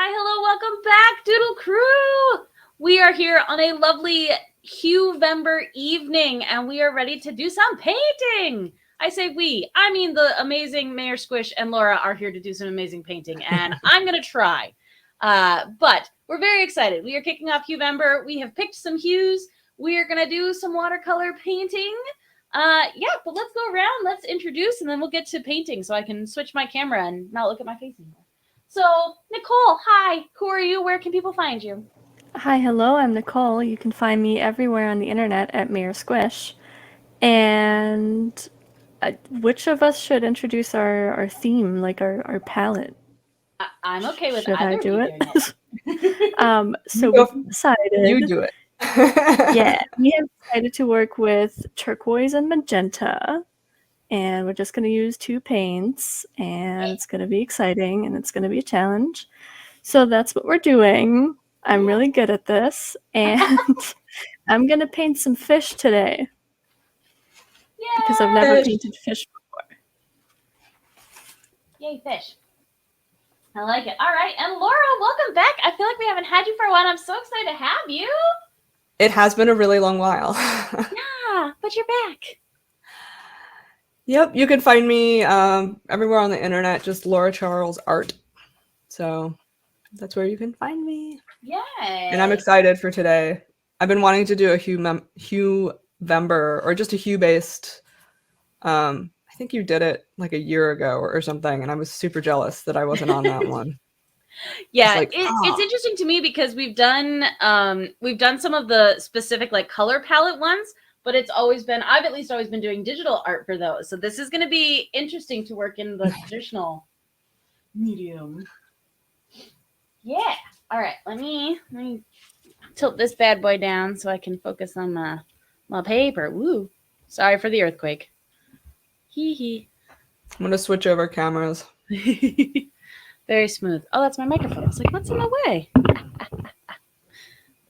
Hi, hello, welcome back, Doodle Crew! We are here on a lovely Hue-vember evening, and we are ready to do some painting! I say we, I mean the amazing Mayor Squish and Laura are here to do some amazing painting, and I'm gonna try. But we're very excited. We are kicking off Hue-vember. We have picked some hues. We are gonna do some watercolor painting. Yeah, but let's go around, let's introduce, and then we'll get to painting so I can switch my camera and not look at my face anymore. So, Nicole, hi. Who are you? Where can people find you? Hi, hello, I'm Nicole. You can find me everywhere on the internet at Mayor Squish. And which of us should introduce our theme, like our palette? I'm okay with Should either I do of it? So You we've decided. You do it. Yeah, we have decided to work with turquoise and magenta. And we're just going to use 2 paints. And it's going to be exciting and it's going to be a challenge. So that's what we're doing. I'm really good at this. And I'm going to paint some fish today. Yay! Because I've never painted fish before. Yay, fish. I like it. All right, and Laura, welcome back. I feel like we haven't had you for a while. I'm so excited to have you. It has been a really long while. Yeah, but you're back. Yep, you can find me everywhere on the internet, just Laura Charles Art. So that's where you can find me. Yay! And I'm excited for today. I've been wanting to do a Hue-vember or just a hue-based. I think you did it like a year ago or something, and I was super jealous that I wasn't on that one. Yeah, like, it's interesting to me because we've done some of the specific like color palette ones, but it's always been, I've at least always been doing digital art for those. So this is going to be interesting to work in the traditional medium. Yeah. All right. Let me tilt this bad boy down so I can focus on my paper. Woo. Sorry for the earthquake. Hee hee. I'm going to switch over cameras. Very smooth. Oh, that's my microphone. I was like, what's in my way?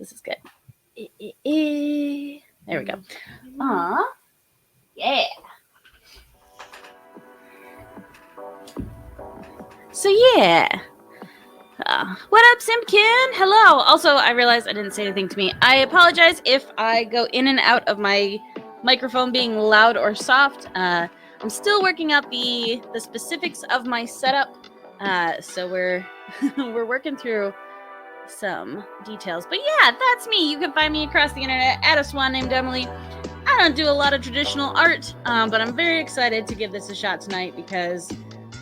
This is good. There we go. Yeah. So yeah. What up, Simpkin? Hello. Also, I realized I didn't say anything to me. I apologize if I go in and out of my microphone being loud or soft. I'm still working out the specifics of my setup. So we're we're working through some details. But yeah, that's me. You can find me across the internet at a swan named Emily. I don't do a lot of traditional art, but I'm very excited to give this a shot tonight because,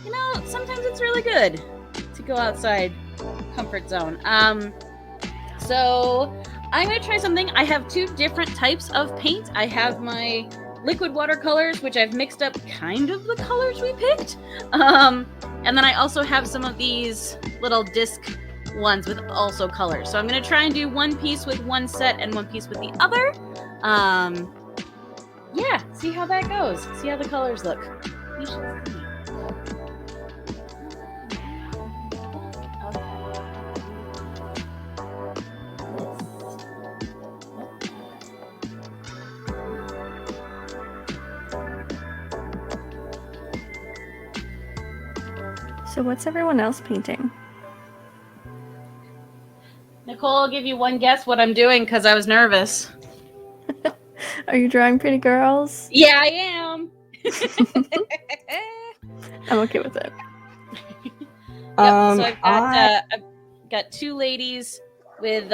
you know, sometimes it's really good to go outside comfort zone. So I'm going to try something. I have 2 different types of paint. I have my liquid watercolors, which I've mixed up kind of the colors we picked. And then I also have some of these little disc ones with also colors. So I'm going to try and do one piece with one set and one piece with the other. Yeah, see how that goes. See how the colors look. You should see. So what's everyone else painting? Nicole, I'll give you one guess what I'm doing because I was nervous. Are you drawing pretty girls? Yeah, I am. I'm okay with it. So I've got 2 ladies with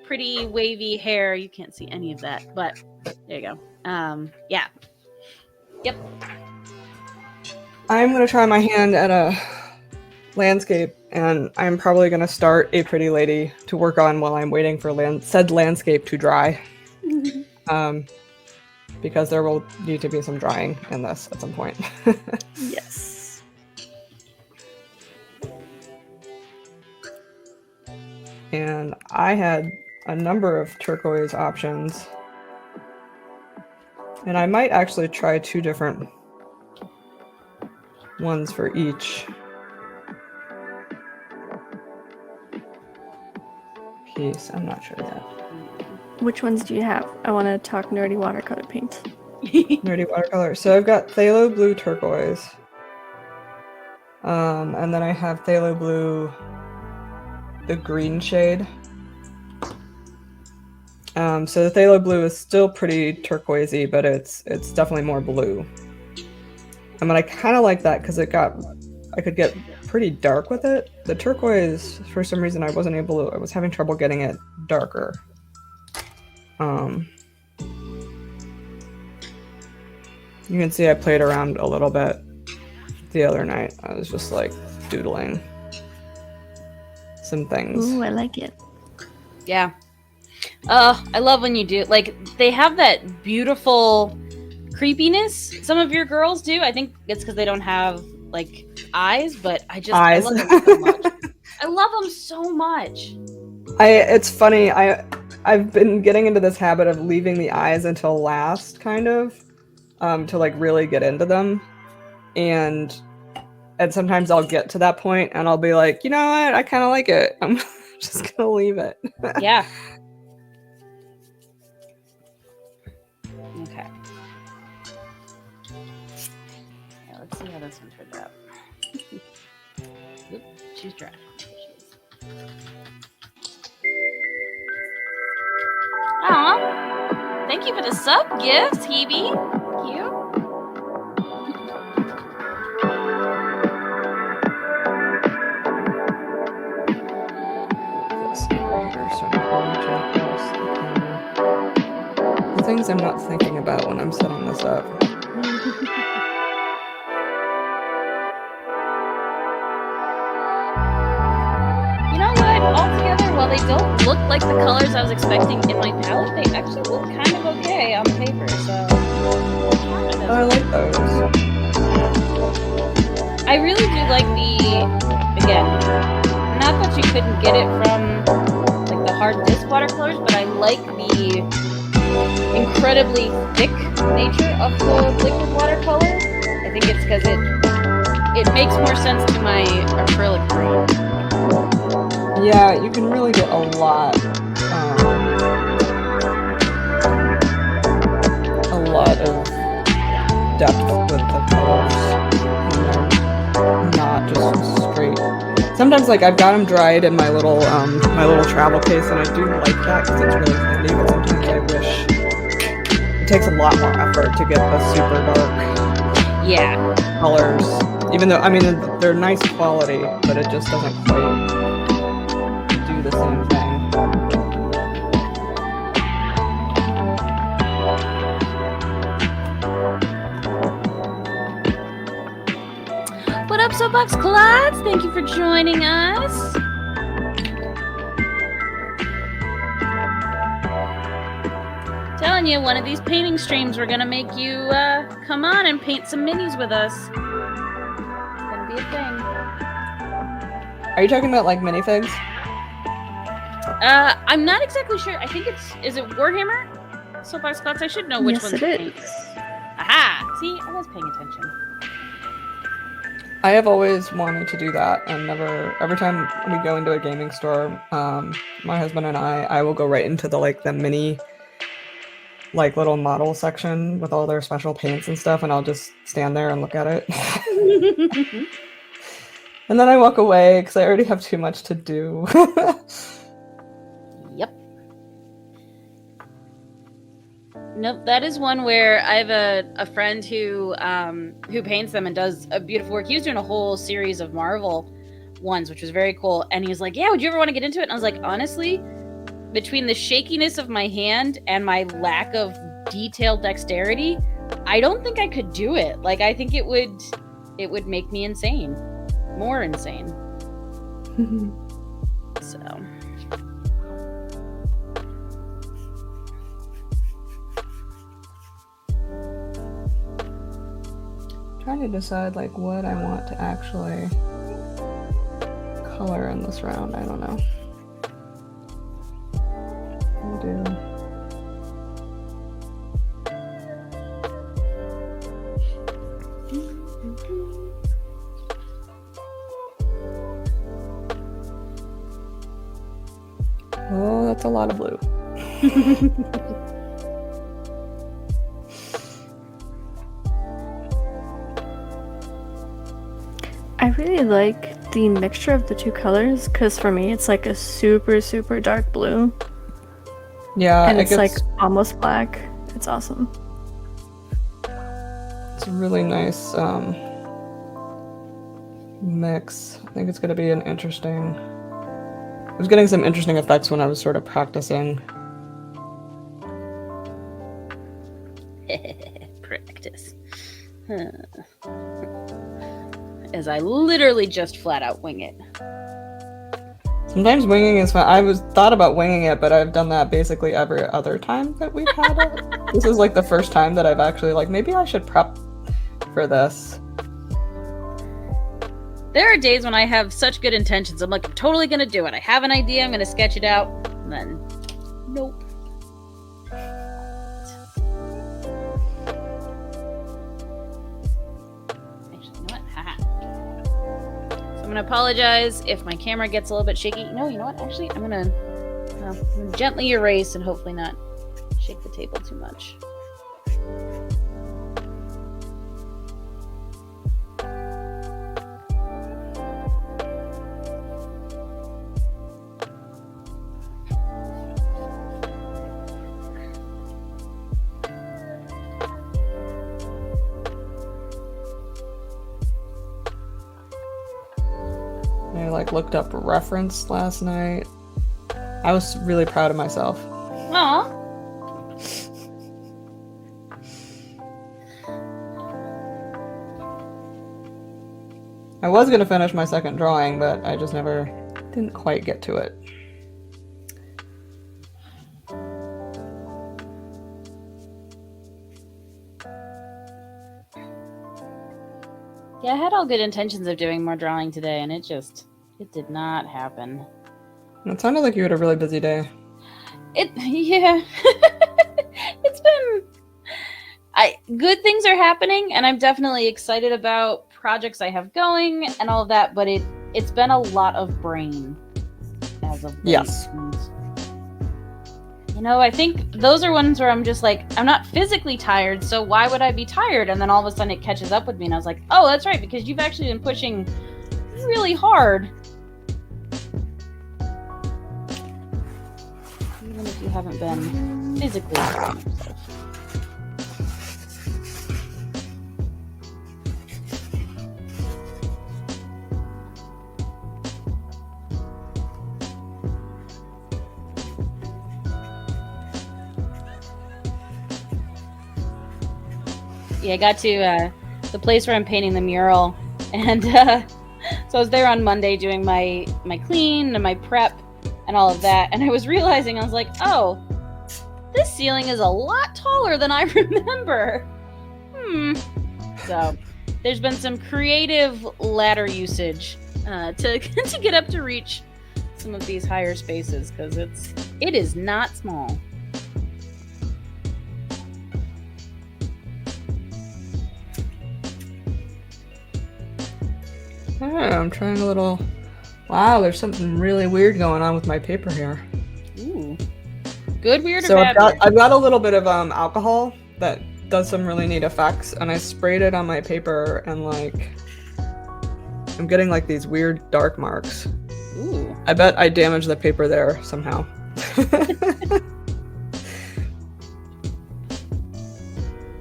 pretty wavy hair. You can't see any of that, but there you go. Yeah. Yep. I'm going to try my hand at a landscape, and I'm probably going to start a pretty lady to work on while I'm waiting for said landscape to dry. Because there will need to be some drying in this at some point. Yes. And I had a number of turquoise options. And I might actually try 2 different ones for each piece. I'm not sure yet. Which ones do you have? I want to talk nerdy watercolor paint. Nerdy watercolor. So I've got phthalo blue turquoise. And then I have phthalo blue the green shade. So the phthalo blue is still pretty turquoisey, but it's definitely more blue. I mean, I kind of like that because I could get pretty dark with it. The turquoise, for some reason, I was having trouble getting it darker. You can see I played around a little bit the other night. I was just like doodling some things. Ooh, I like it. Yeah. I love when you do, like, they have that beautiful creepiness. Some of your girls do. I think it's because they don't have, like, eyes, but I love them so much. I love them so much. It's funny. I've been getting into this habit of leaving the eyes until last, kind of, to like really get into them, and sometimes I'll get to that point and I'll be like, you know what, I kind of like it. I'm just gonna leave it. Yeah. Okay. Yeah, let's see how this one turned out. Oop, she's dry. Aw. Thank you for the sub gifts, Hebe. Thank you. The things I'm not thinking about when I'm setting this up. You know what? Altogether, while they don't look like the colors I was expecting in my palette, they actually look kind of okay on paper. So I like those. I really do like again, not that you couldn't get it from like the hard disc watercolors, but I like the incredibly thick nature of the liquid watercolor. I think it's because it makes more sense to my acrylic brain. Yeah, you can really get a lot of depth with the colors, and they're not just straight. Sometimes, like, I've got them dried in my little travel case, and I do like that because it's really handy. But sometimes I wish it takes a lot more effort to get the super dark colors. Even though, I mean, they're nice quality, but it just doesn't quite do the same thing. What up, Soapbox Clods? Thank you for joining us. Telling you, one of these painting streams, we're gonna make you come on and paint some minis with us. It's gonna be a thing. Are you talking about like minifigs? I'm not exactly sure. I think is it Warhammer? Soapbox Clods? I should know which one's paint. Aha! See, I was paying attention. I have always wanted to do that, and every time we go into a gaming store, my husband and I will go right into the mini, like, little model section with all their special paints and stuff, and I'll just stand there and look at it. And then I walk away because I already have too much to do. Yep. Nope, that is one where I have a friend who paints them and does a beautiful work. He was doing a whole series of Marvel ones, which was very cool. And he was like, yeah, would you ever want to get into it? And I was like, honestly, between the shakiness of my hand and my lack of detailed dexterity, I don't think I could do it. Like, I think it would make me insane. More insane. So... trying to decide like what I want to actually color in this round. I don't know. I'll do. Oh, that's a lot of blue. I really like the mixture of the two colors, because for me it's like a super, super dark blue. Yeah, And it's gets, like almost black. It's awesome. it's a really nice mix. I think it's going to be an interesting... I was getting some interesting effects when I was sort of practicing. Practice. As I literally just flat out wing it. Sometimes winging is fun. I thought about winging it, but I've done that basically every other time that we've had it. This is like the first time that I've actually like, maybe I should prep for this. There are days when I have such good intentions. I'm like, I'm totally gonna do it. I have an idea, I'm gonna sketch it out, and then nope. Actually, you know what? Haha. So I'm gonna apologize if my camera gets a little bit shaky. No, you know what? Actually, I'm gonna gently erase and hopefully not shake the table too much. I like looked up a reference last night. I was really proud of myself. Aw. I was gonna finish my second drawing, but I just didn't quite get to it. Yeah, I had all good intentions of doing more drawing today, and it did not happen. It sounded like you had a really busy day. Yeah. It's been... good things are happening, and I'm definitely excited about projects I have going and all of that, but it's been a lot of brain as of late. Yes. And, you know, I think those are ones where I'm just like, I'm not physically tired, so why would I be tired? And then all of a sudden it catches up with me, and I was like, oh, that's right, because you've actually been pushing really hard. Even if you haven't been physically hurting yourself. Yeah, I got to the place where I'm painting the mural, and so I was there on Monday doing my clean and my prep and all of that, and I was realizing, I was like, oh, this ceiling is a lot taller than I remember. So there's been some creative ladder usage to get up to reach some of these higher spaces, because it is not small. Yeah, I'm trying a little... Wow, there's something really weird going on with my paper here. Ooh. Good, weird, or So bad? I've got a little bit of alcohol that does some really neat effects, and I sprayed it on my paper, and like I'm getting like these weird dark marks. Ooh. I bet I damaged the paper there somehow.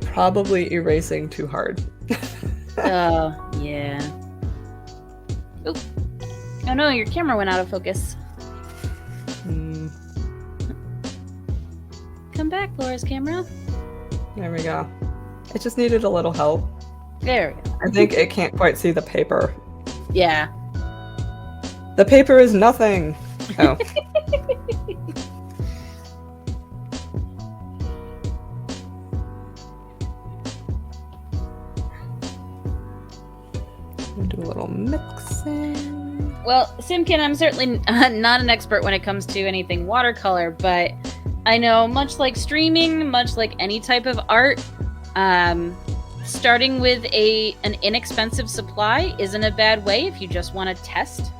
Probably erasing too hard. Oh, yeah. Oop. Oh no, your camera went out of focus. Come back, Laura's camera. There we go. It just needed a little help. There we go. I think it can't quite see the paper. Yeah. The paper is nothing. Oh. Do a little mixing. Well, Simkin, I'm certainly not an expert when it comes to anything watercolor, but I know, much like streaming, much like any type of art, starting with an inexpensive supply isn't a bad way if you just want to test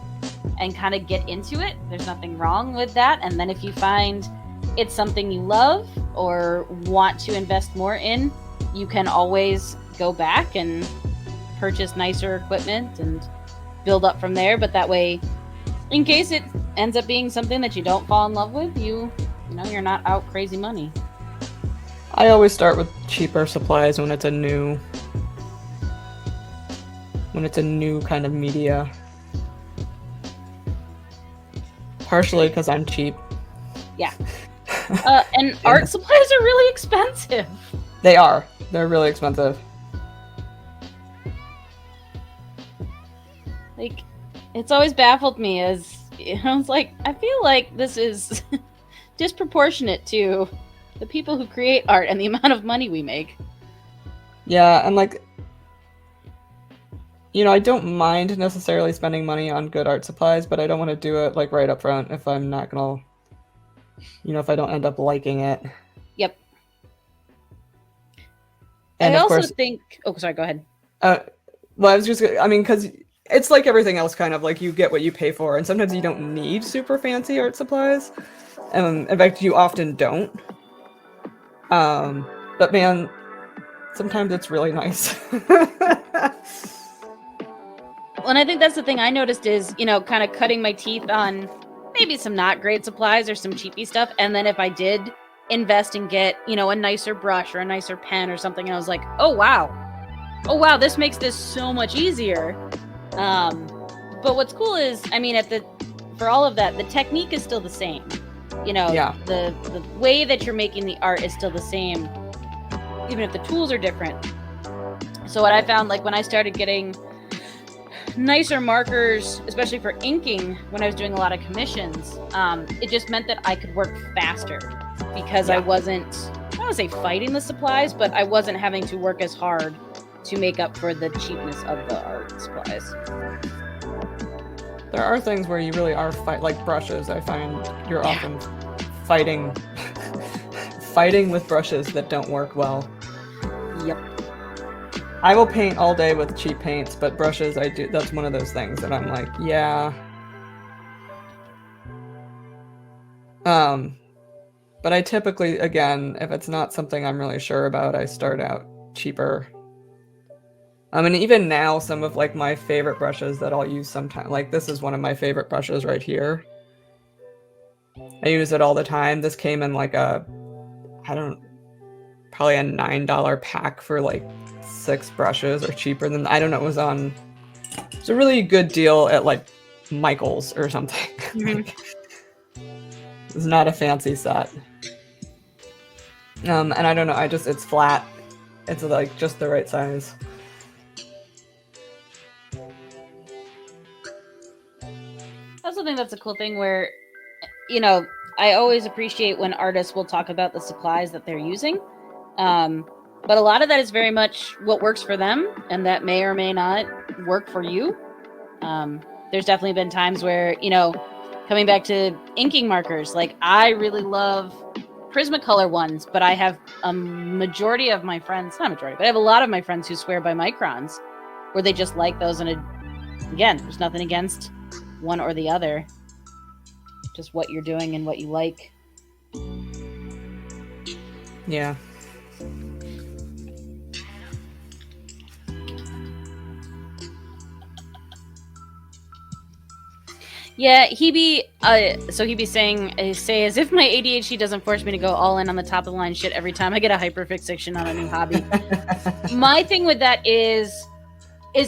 and kind of get into it. There's nothing wrong with that. And then if you find it's something you love or want to invest more in, you can always go back and purchase nicer equipment and build up from there. But that way, in case it ends up being something that you don't fall in love with, you know, you're not out crazy money. I always start with cheaper supplies when it's a new kind of media. Partially because I'm cheap. Yeah. And art supplies are really expensive. They are. They're really expensive. Like, it's always baffled me as, you know, it's like, I feel like this is disproportionate to the people who create art and the amount of money we make. Yeah, and like, you know, I don't mind necessarily spending money on good art supplies, but I don't want to do it like right up front if I'm not gonna, you know, if I don't end up liking it. Yep. And I of also course, think, oh, sorry, go ahead. well, I was just, I mean, because it's like everything else, kind of like you get what you pay for, and sometimes you don't need super fancy art supplies. In fact, you often don't. But man, sometimes it's really nice. Well, and I think that's the thing I noticed is, you know, kind of cutting my teeth on maybe some not great supplies or some cheapy stuff. And then if I did invest and get, you know, a nicer brush or a nicer pen or something, and I was like, oh, wow, this makes this so much easier. But what's cool is, I mean, for all of that, the technique is still the same. You know, Yeah. the way that you're making the art is still the same, even if the tools are different. So what I found, like when I started getting nicer markers, especially for inking, when I was doing a lot of commissions, it just meant that I could work faster because I wasn't, I don't want to say fighting the supplies, but I wasn't having to work as hard to make up for the cheapness of the art supplies. There are things where you really are like brushes. I find you're often fighting with brushes that don't work well. Yep. I will paint all day with cheap paints, but brushes, that's one of those things that I'm like, yeah. But I typically, again, if it's not something I'm really sure about, I start out cheaper. And even now, some of like my favorite brushes that I'll use sometimes, like this is one of my favorite brushes right here. I use it all the time. This came in like probably a $9 pack for like 6 brushes or cheaper than, I don't know, it was a really good deal at like Michael's or something. Mm-hmm. It's not a fancy set. And I don't know, it's flat. It's like just the right size. I also think that's a cool thing where, you know, I always appreciate when artists will talk about the supplies that they're using. But a lot of that is very much what works for them, and that may or may not work for you. There's definitely been times where, you know, coming back to inking markers, like I really love Prismacolor ones, but I have a majority of my friends, not majority, but I have a lot of my friends who swear by microns, where they just like those. And again, there's nothing against one or the other, just what you're doing and what you like. Yeah. Yeah, Hebe say as if my ADHD doesn't force me to go all in on the top of the line shit every time I get a hyperfixation on a new hobby. My thing with that is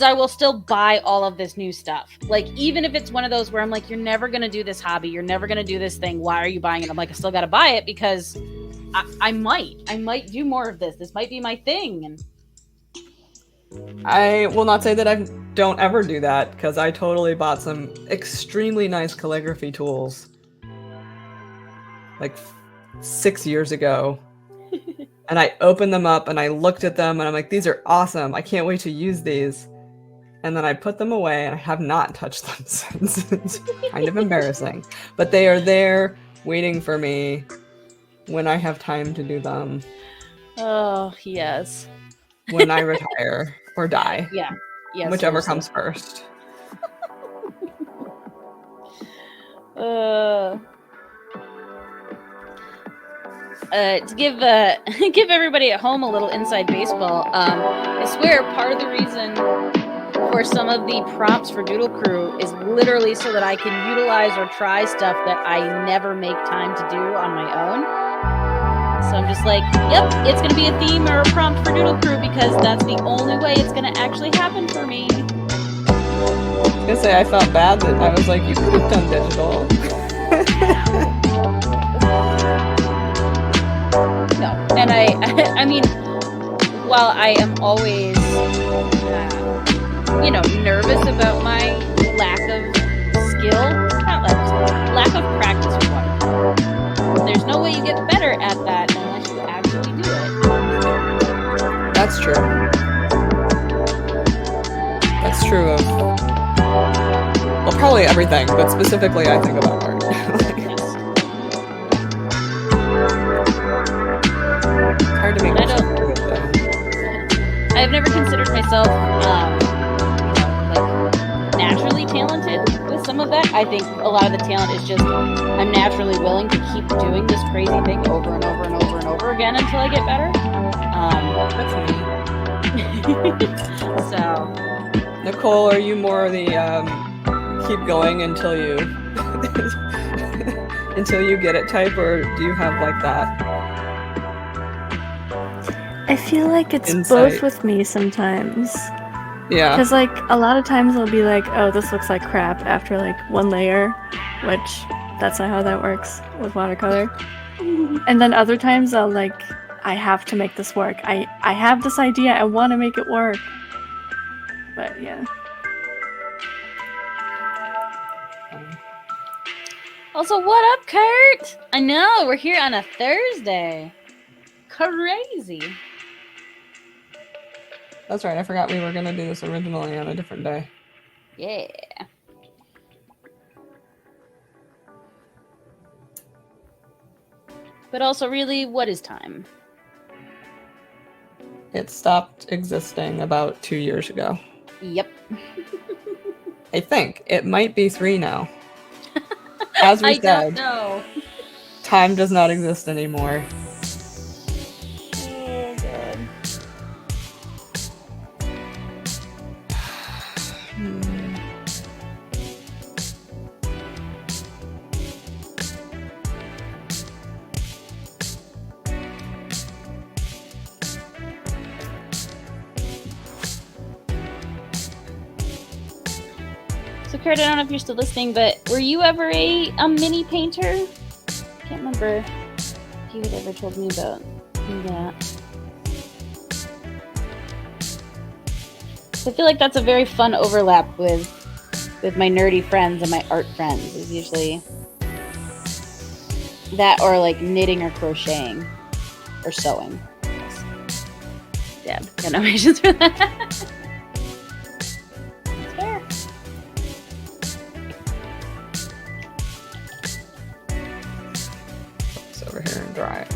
I will still buy all of this new stuff. Like, even if it's one of those where I'm like, you're never going to do this hobby, you're never going to do this thing, why are you buying it? I'm like, I still got to buy it because I might do more of this. This might be my thing. And I will not say that I don't ever do that, because I totally bought some extremely nice calligraphy tools like 6 years ago. And I opened them up and I looked at them and I'm like, these are awesome. I can't wait to use these. And then I put them away and I have not touched them since. It's kind of embarrassing. But they are there waiting for me when I have time to do them. Oh, yes. When I retire or die. Yeah. Yes. Whichever comes first. To give give everybody at home a little inside baseball, I swear part of the reason for where some of the prompts for Doodle Crew is literally so that I can utilize or try stuff that I never make time to do on my own. So I'm just like, yep, it's going to be a theme or a prompt for Doodle Crew because that's the only way it's going to actually happen for me. I was gonna say I felt bad that I was like, you could have done digital. No, and I mean, while I am always, nervous about my lack of skill, not lack of practice with watercolor. There's no way you get better at that unless you actually do it. That's true. That's true of, well, probably everything, but specifically I think about art. It's hard to make much of it, though. I've never considered myself, naturally talented with some of that. I think a lot of the talent is just I'm naturally willing to keep doing this crazy thing over and over and over and over again until I get better. That's me. So, Nicole, are you more the keep going until you until you get it type, or do you have like that? I feel like it's Insight. both with me sometimes. Yeah. Because, like, a lot of times I'll be like, oh, this looks like crap after, like, one layer, which that's not how that works with watercolor. And then other times I'll, like, I have to make this work. I have this idea. I want to make it work. But, yeah. also, what up, Kurt? I know, we're here on a Thursday. Crazy. That's right, I forgot we were going to do this originally on a different day. Yeah. But also, really, what is time? It stopped existing about 2 years ago. Yep. I think. It might be 3 now. As we I said, don't know. time does not exist anymore. Oh, God. So, Kurt, I don't know if you're still listening, but were you ever a mini painter? I can't remember if you had ever told me about that. I feel like that's a very fun overlap with my nerdy friends and my art friends. Is usually that or like knitting or crocheting or sewing. Yeah, got no patience for that. It's fair. It's over here and dry.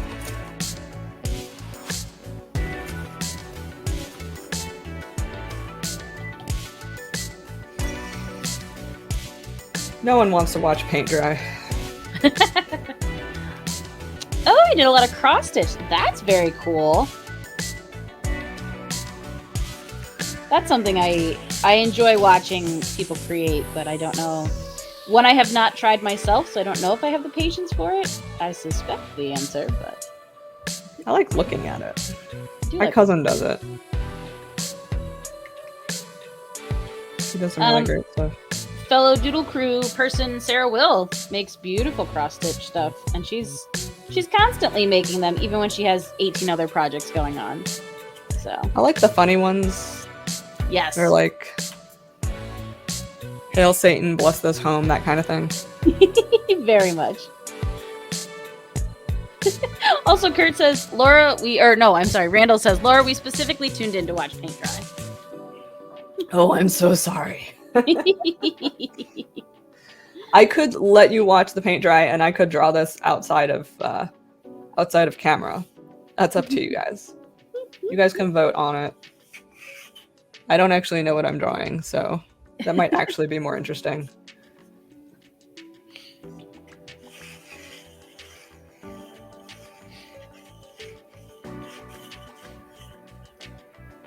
No one wants to watch paint dry. Oh, you did a lot of cross stitch. That's very cool. That's something I enjoy watching people create, but I don't know. One, I have not tried myself, so I don't know if I have the patience for it. I suspect the answer, but I like looking at it. I do My like cousin does it. He does some really great stuff. fellow Doodle Crew person Sarah Will makes beautiful cross stitch stuff, and she's constantly making them, even when she has 18 other projects going on. So I like the funny ones. yes, They're like, "Hail Satan, bless this home," that kind of thing. very much. Also, Kurt says, Randall says, Laura, we specifically tuned in to watch paint dry. Oh, I'm so sorry. I could let you watch the paint dry, and I could draw this outside of camera. That's up to you guys. You guys can vote on it. I don't actually know what I'm drawing, so that might actually be more interesting.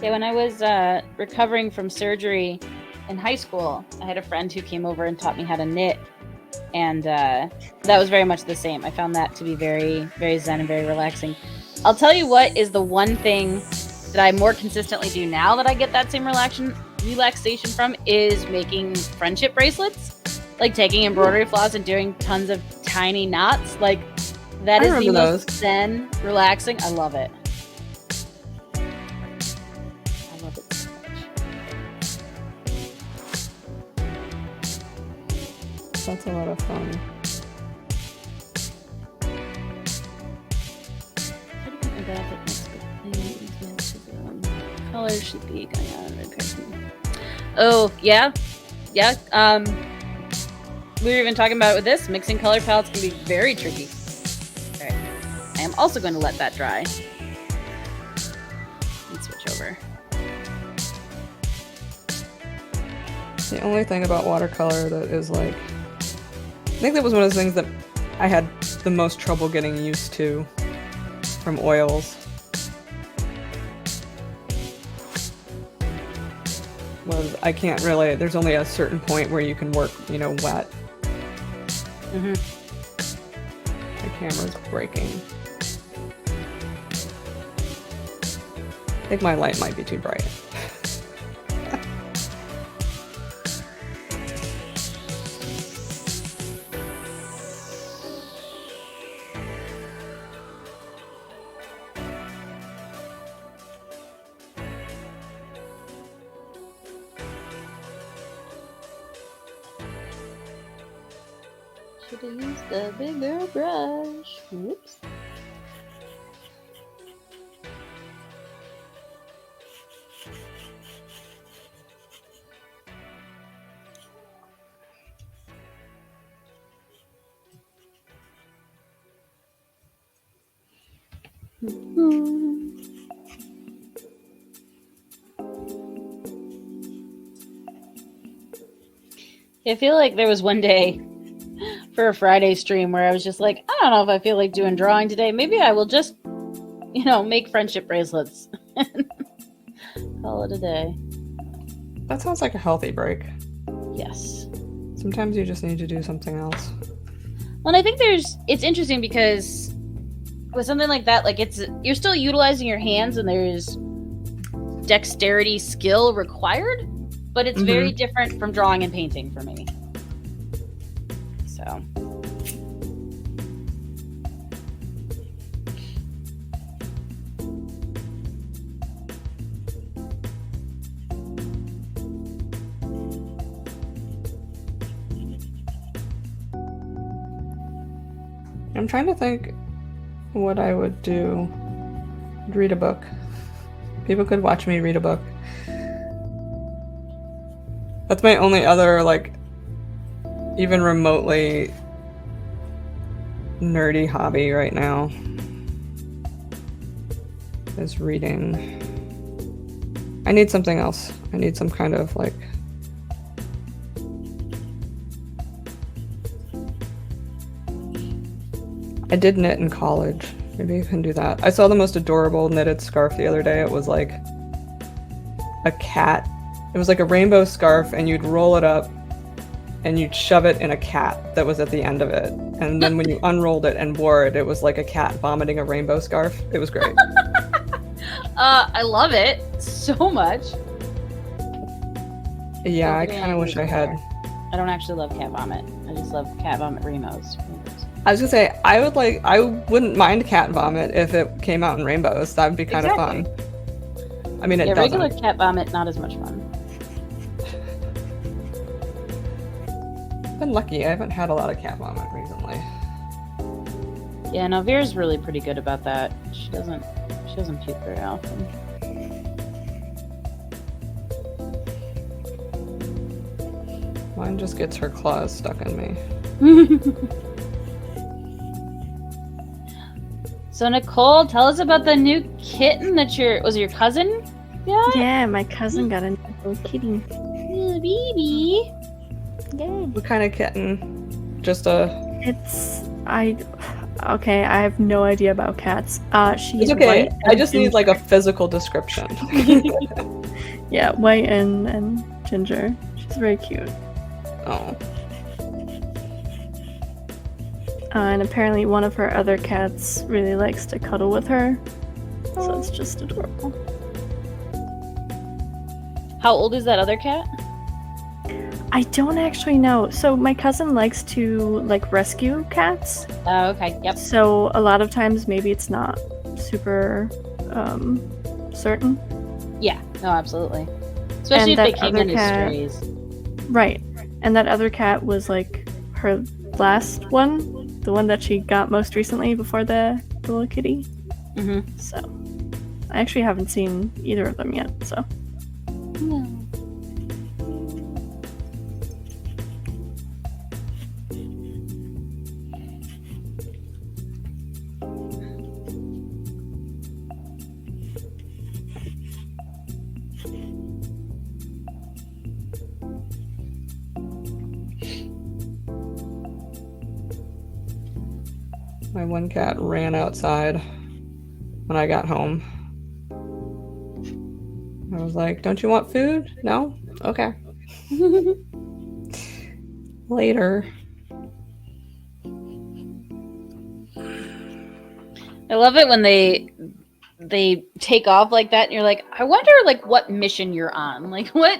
Yeah, when I was recovering from surgery, in high school, I had a friend who came over and taught me how to knit, and that was very much the same. I found that to be very, very zen and very relaxing. I'll tell you what is the one thing that I more consistently do now that I get that same relaxation from is making friendship bracelets. Like taking embroidery floss and doing tons of tiny knots. Like that is the most zen, relaxing. I love it. I love it so much. That's a lot of fun. Color should be going on. Oh, yeah. Yeah. We were even talking about it with this. Mixing color palettes can be very tricky. Alright. I am also going to let that dry. And switch over. The only thing about watercolor that is like... I think that was one of the things that I had the most trouble getting used to from oils. Was I can't really... There's only a certain point where you can work, you know, wet. Mm-hmm. The camera's breaking. I think my light might be too bright. Should have used the bigger brush. Whoops. I feel like there was one day for a Friday stream where I was just like, I don't know if I feel like doing drawing today. Maybe I will just, you know, make friendship bracelets. Call it a day. That sounds like a healthy break. Yes. Sometimes you just need to do something else. Well, and I think it's interesting because with something like that, like you're still utilizing your hands and there's dexterity skill required, but it's very different from drawing and painting for me. So. I'm trying to think what I would do. I'd read a book. People could watch me read a book. That's my only other, like, even remotely nerdy hobby right now. Is reading. I need something else. I need some kind of, like... I did knit in college. Maybe you can do that. I saw the most adorable knitted scarf the other day. It was like a cat. It was like a rainbow scarf, and you'd roll it up and you'd shove it in a cat that was at the end of it. And then when you unrolled it and wore it, it was like a cat vomiting a rainbow scarf. It was great. I love it so much. Yeah, I kind of wish I had. I don't actually love cat vomit. I just love cat vomit rainbows. I was gonna say, I wouldn't mind cat vomit if it came out in rainbows. That would be kind of fun. I mean, it doesn't. Regular cat vomit, not as much fun. I've been lucky. I haven't had a lot of cat vomit recently. Yeah, no, Vera's really pretty good about that. She doesn't puke very often. Mine just gets her claws stuck in me. So Nicole, tell us about the new kitten that was it your cousin? Yeah, my cousin got a little kitty. Little baby. Yay. What kind of kitten? Just a... Okay, I have no idea about cats. She's It's okay. white I just need like a physical description. Yeah, white and ginger. very cute. Oh. And apparently one of her other cats really likes to cuddle with her. So it's just adorable. How old is that other cat? I don't actually know. So my cousin likes to rescue cats. Oh, okay. Yep. So a lot of times maybe it's not super certain. Yeah. No, absolutely. Especially if And they that came other in as cat- strays. Right. And that other cat was like her last one, the one that she got most recently before the little kitty. Mm-hmm. So I actually haven't seen either of them yet. So My one cat ran outside when I got home. I was like, don't you want food? No? Okay. Later. I love it when they take off like that, and you're like, I wonder like what mission you're on. Like what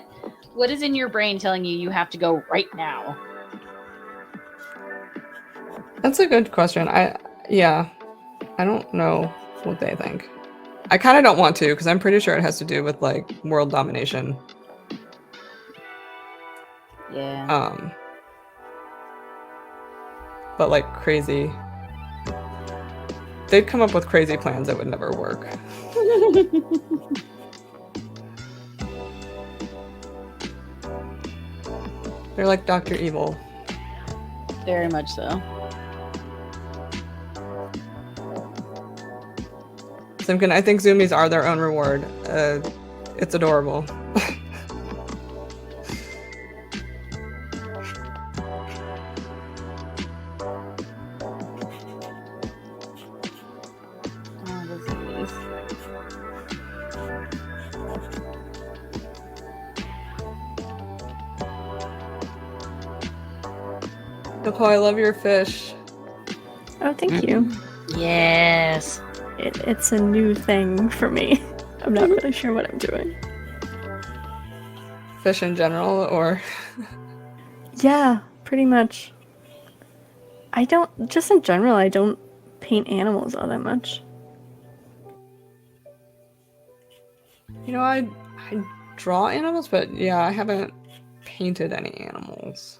is in your brain telling you have to go right now? That's a good question. I don't know what they think. I kind of don't want to, because I'm pretty sure it has to do with like world domination. Yeah. But like crazy. They'd come up with crazy plans that would never work. They're like Dr. Evil. Very much so. Simkin, I think zoomies are their own reward. It's adorable. Oh, this is nice. Nicole, I love your fish. oh, thank you. Yes. It's a new thing for me. I'm not really sure what I'm doing. Fish in general, or Yeah, pretty much. Just in general, I don't paint animals all that much. I draw animals, but yeah, I haven't painted any animals.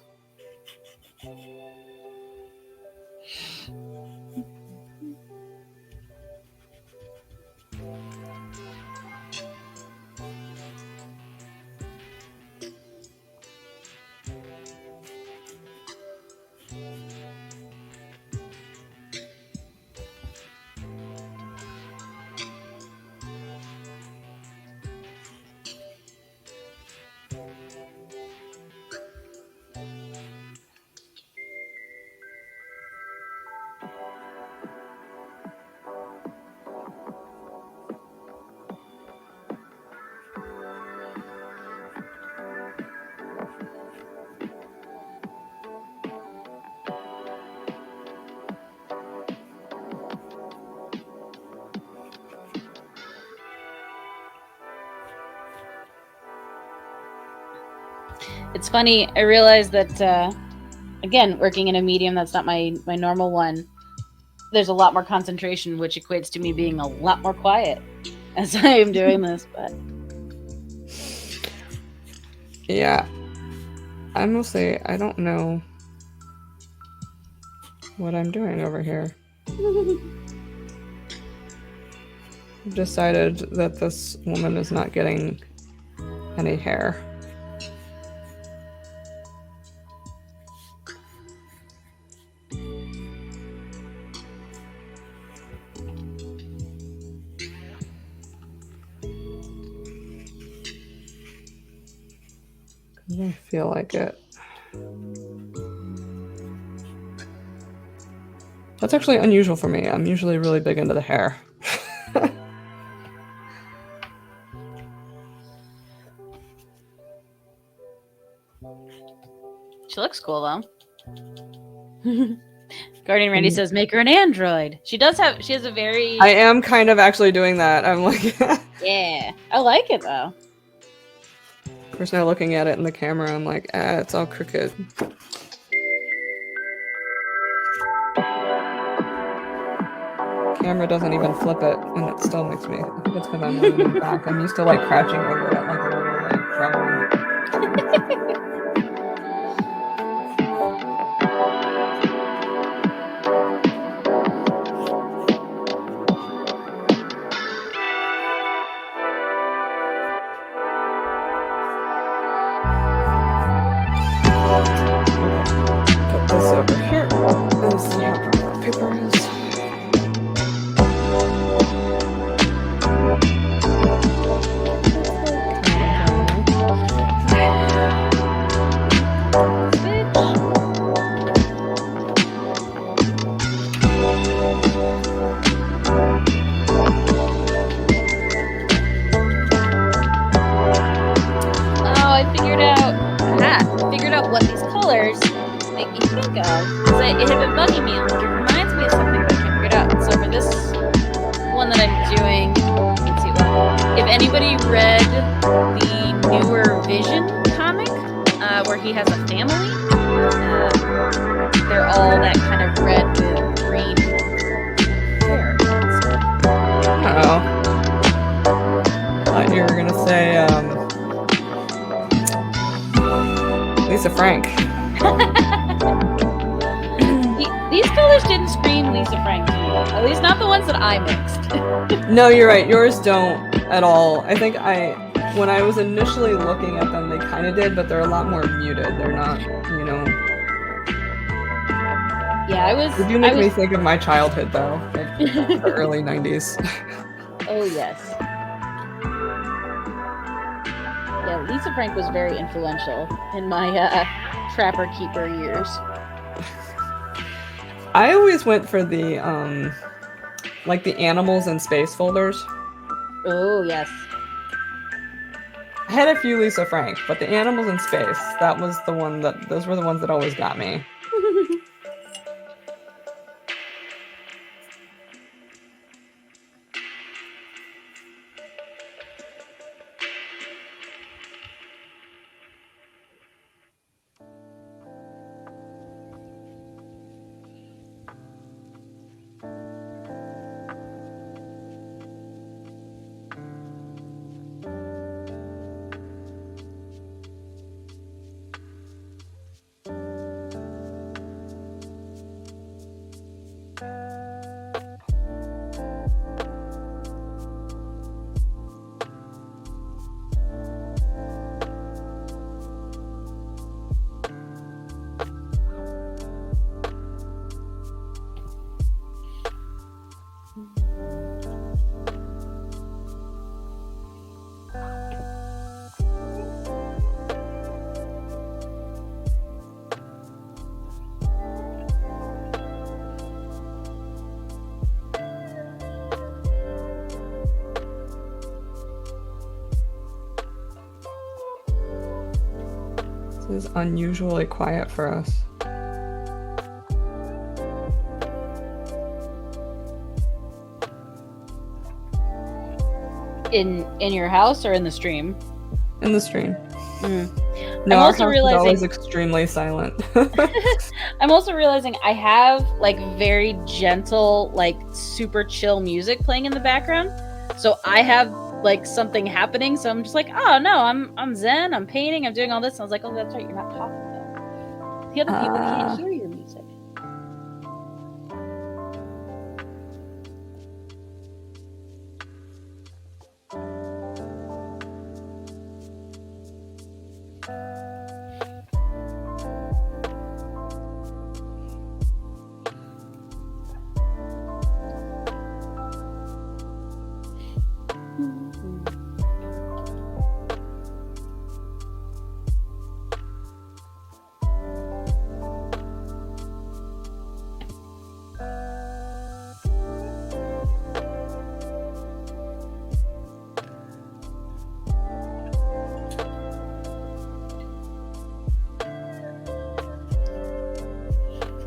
It's funny, I realized that, again, working in a medium that's not my normal one, there's a lot more concentration, which equates to me being a lot more quiet as I am doing this, but... Yeah. I don't know what I'm doing over here. I've decided that this woman is not getting any hair. I feel like it. That's actually unusual for me. I'm usually really big into the hair. looks cool though. Guardian Randy says, make her an android. She has a very... I am kind of actually doing that. I'm like... Yeah. I like it though. Of course, now looking at it in the camera, I'm like, it's all crooked. Camera doesn't even flip it, and it still makes me... I think it's because I'm leaning back. I'm used to, like, crouching over it like a little, like, drone. Put this over here. Let's see how proper paper is. What these colors make me think of. It had been bugging me. Like, it reminds me of something, but I can't figure it out. So for this one that I'm doing, let's see what. If anybody read the newer Vision comic, where he has a family, they're all that kind of red with green hair. Uh-oh. I thought you were gonna say, Lisa Frank. These colors didn't scream Lisa Frank to me. At least not the ones that I mixed. No, you're right. Yours don't at all. I think when I was initially looking at them, they kind of did, but they're a lot more muted. They're not, you know. Yeah, They do make me think of my childhood, though. Like the early 90s. Oh, yes. Yeah, Lisa Frank was very influential in my Trapper Keeper years. I always went for the, like the animals in space folders. Oh, yes. I had a few Lisa Frank, but the animals in space, those were the ones that always got me. This is unusually quiet for us. In your house or in the stream? In the stream. Mm. No, I'm our also house realizing, is always extremely silent. I'm also realizing I have like very gentle, like super chill music playing in the background. So I have like something happening. So I'm just like, oh no, I'm zen, I'm painting, I'm doing all this. And I was like, oh, that's right, you're not talking though. The other people can't hear your music.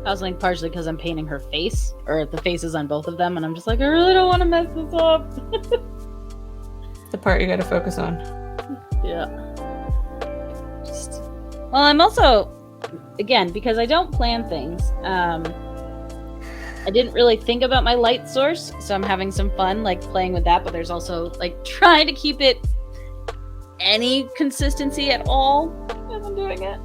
I was like partially because I'm painting her face, or the faces on both of them, and I'm just like, I really don't want to mess this up. The part you got to focus on. Yeah. Well, I'm also, again, because I don't plan things, I didn't really think about my light source, so I'm having some fun, like, playing with that, but there's also, like, trying to keep it any consistency at all as I'm doing it.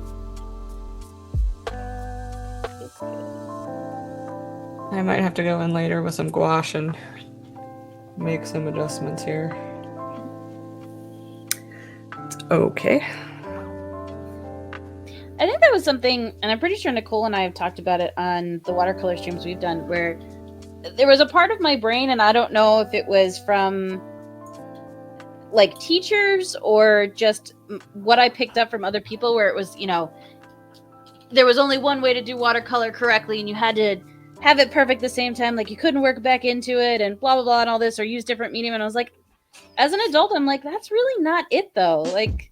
I might have to go in later with some gouache and make some adjustments here. Okay. I think that was something, and I'm pretty sure Nicole and I have talked about it on the watercolor streams we've done, where there was a part of my brain, and I don't know if it was from like teachers or just what I picked up from other people, where it was, you know, there was only one way to do watercolor correctly, and you had to have it perfect the same time, like you couldn't work back into it and blah blah blah and all this, or use different medium. And I was like, as an adult, I'm like, that's really not it though. Like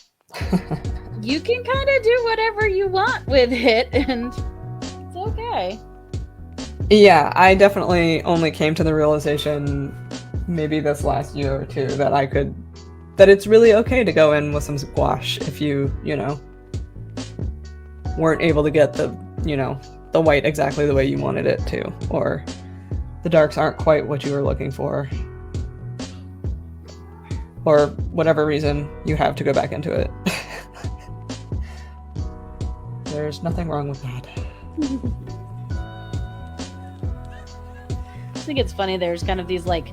you can kind of do whatever you want with it, and it's okay. Yeah, I definitely only came to the realization maybe this last year or two that it's really okay to go in with some gouache if you know, weren't able to get the, you know, the white exactly the way you wanted it to, or the darks aren't quite what you were looking for, or whatever reason you have to go back into it. There's nothing wrong with that. I think it's funny, there's kind of these like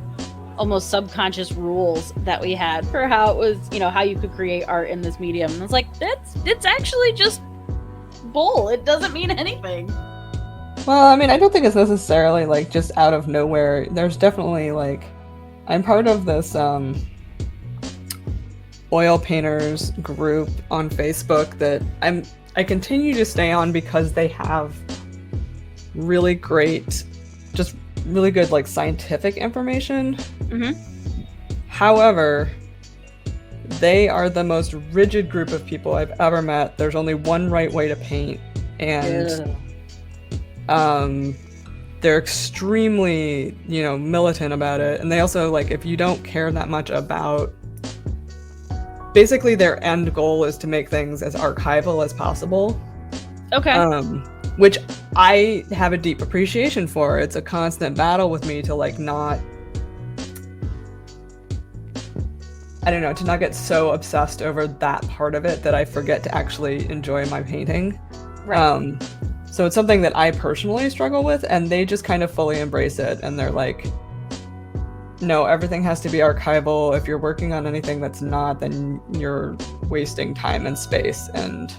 almost subconscious rules that we had for how it was, you know, how you could create art in this medium. And it's like, it's actually just bull. It doesn't mean anything. Well, I mean, I don't think it's necessarily like just out of nowhere. There's definitely like, I'm part of this oil painters group on Facebook that I continue to stay on because they have really great, just really good like scientific information. Mm-hmm. However, they are the most rigid group of people I've ever met. There's only one right way to paint, and they're extremely, you know, militant about it. And they also, like, if you don't care that much about, basically their end goal is to make things as archival as possible. Okay. Which I have a deep appreciation for. It's a constant battle with me to like not, I don't know, to not get so obsessed over that part of it that I forget to actually enjoy my painting. Right. So it's something that I personally struggle with, and they just kind of fully embrace it, and they're like, no, everything has to be archival. If you're working on anything that's not, then you're wasting time and space. And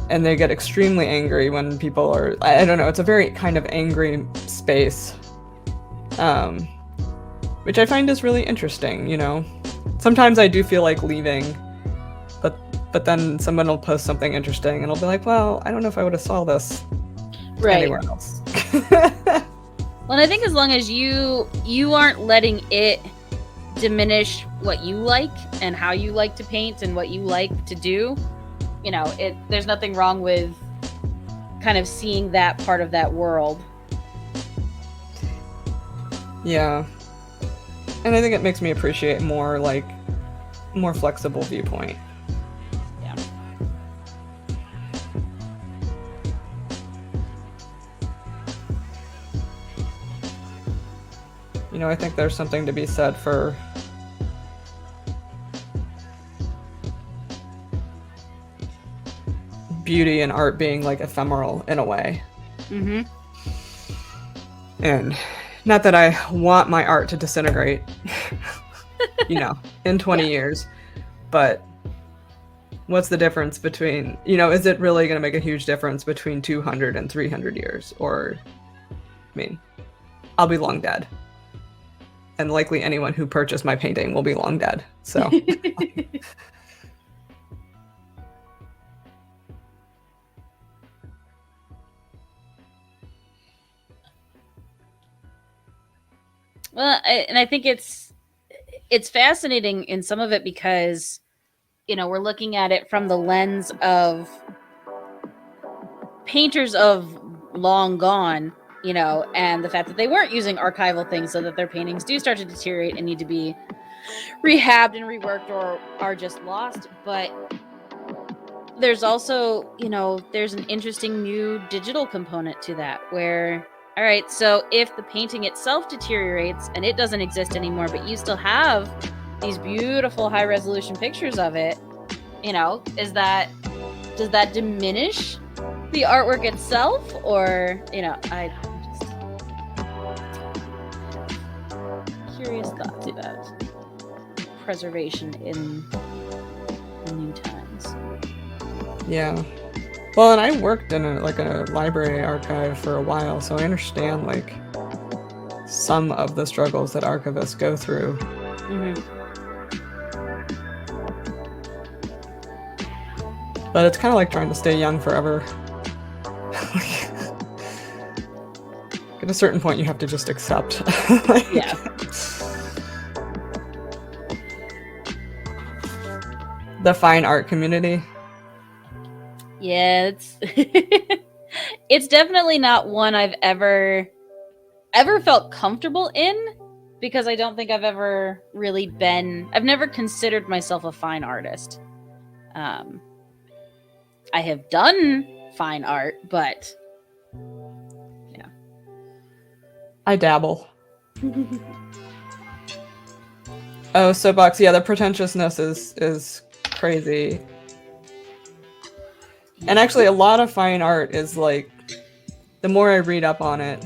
they get extremely angry when people are, I don't know, it's a very kind of angry space, which I find is really interesting, you know. Sometimes I do feel like leaving, but then someone will post something interesting and I'll be like, well, I don't know if I would have saw this anywhere else. Well, and I think as long as you aren't letting it diminish what you like and how you like to paint and what you like to do, you know, there's nothing wrong with kind of seeing that part of that world. Yeah. And I think it makes me appreciate more flexible viewpoint. Yeah. You know, I think there's something to be said for beauty and art being like ephemeral in a way. Mm-hmm. And not that I want my art to disintegrate, you know, in 20 years, but what's the difference between, you know, is it really going to make a huge difference between 200 and 300 years? Or, I mean, I'll be long dead. And likely anyone who purchased my painting will be long dead. So. Well, I think it's fascinating in some of it because, you know, we're looking at it from the lens of painters of long gone, you know, and the fact that they weren't using archival things so that their paintings do start to deteriorate and need to be rehabbed and reworked or are just lost. But there's also, you know, there's an interesting new digital component to that where, all right, so if the painting itself deteriorates and it doesn't exist anymore, but you still have these beautiful high resolution pictures of it, you know, does that diminish the artwork itself? Or, you know, I'm just curious thoughts about preservation in the new times. Yeah. Well, and I worked in a library archive for a while, so I understand like some of the struggles that archivists go through. But it's kind of like trying to stay young forever. At a certain point, you have to just accept. Yeah. The fine art community. Yeah, it's it's definitely not one I've ever felt comfortable in, because I don't think I've ever really I've never considered myself a fine artist. I have done fine art, but yeah. I dabble. Oh, soapbox. Yeah, the pretentiousness is crazy. And actually, a lot of fine art is like, the more I read up on it,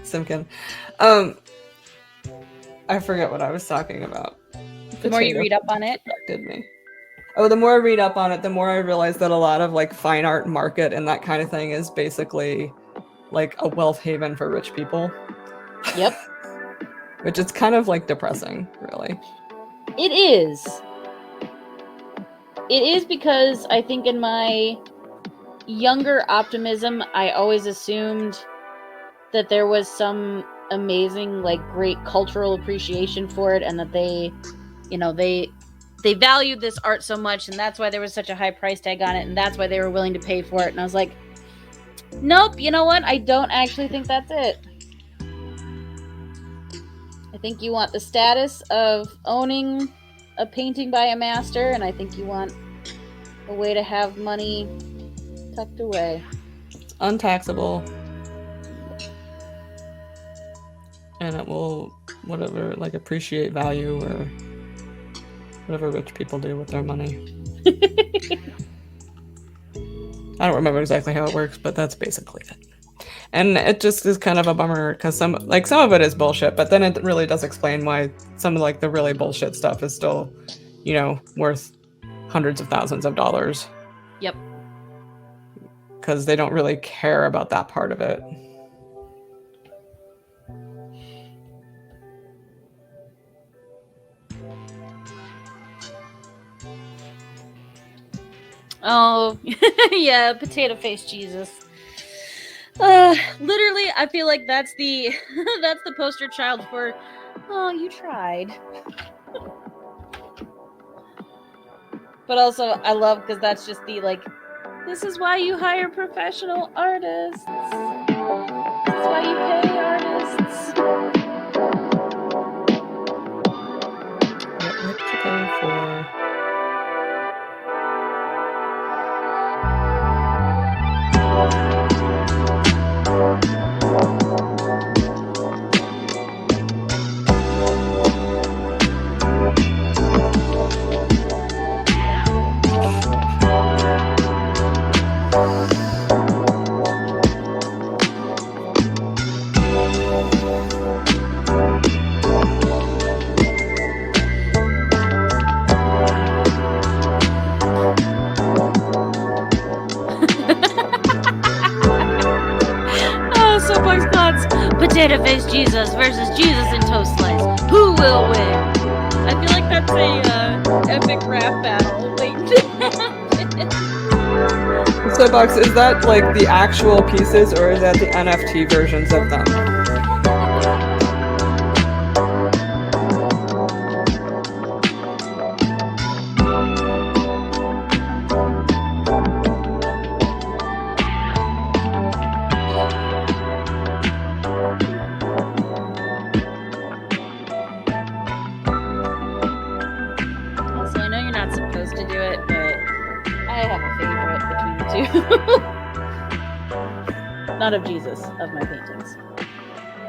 Simkin, I forget what I was talking about. The more you read up on it, distracted me. Oh, the more I read up on it, the more I realize that a lot of like fine art market and that kind of thing is basically like a wealth haven for rich people. Yep. Which is kind of like depressing, really. It is. It is, because I think in my younger optimism, I always assumed that there was some amazing, like, great cultural appreciation for it, and that they, you know, they valued this art so much, and that's why there was such a high price tag on it, and that's why they were willing to pay for it. And I was like, nope, you know what? I don't actually think that's it. I think you want the status of owning a painting by a master, and I think you want a way to have money tucked away. It's untaxable. And it will, whatever, like, appreciate value or whatever rich people do with their money. I don't remember exactly how it works, but that's basically it. And it just is kind of a bummer, because some of it is bullshit, but then it really does explain why some of like the really bullshit stuff is still, you know, worth hundreds of thousands of dollars. Yep. Because they don't really care about that part of it. Oh, yeah, potato face Jesus. Literally, I feel like that's the that's the poster child for, oh, you tried. But also, I love, because that's just the, like, this is why you hire professional artists. This is why you pay artists. What to go for? Potato face Jesus versus Jesus in toast slice. Who will win? I feel like that's a epic rap battle. So, Box, is that like the actual pieces, or is that the NFT versions of them? Not of Jesus, of my paintings.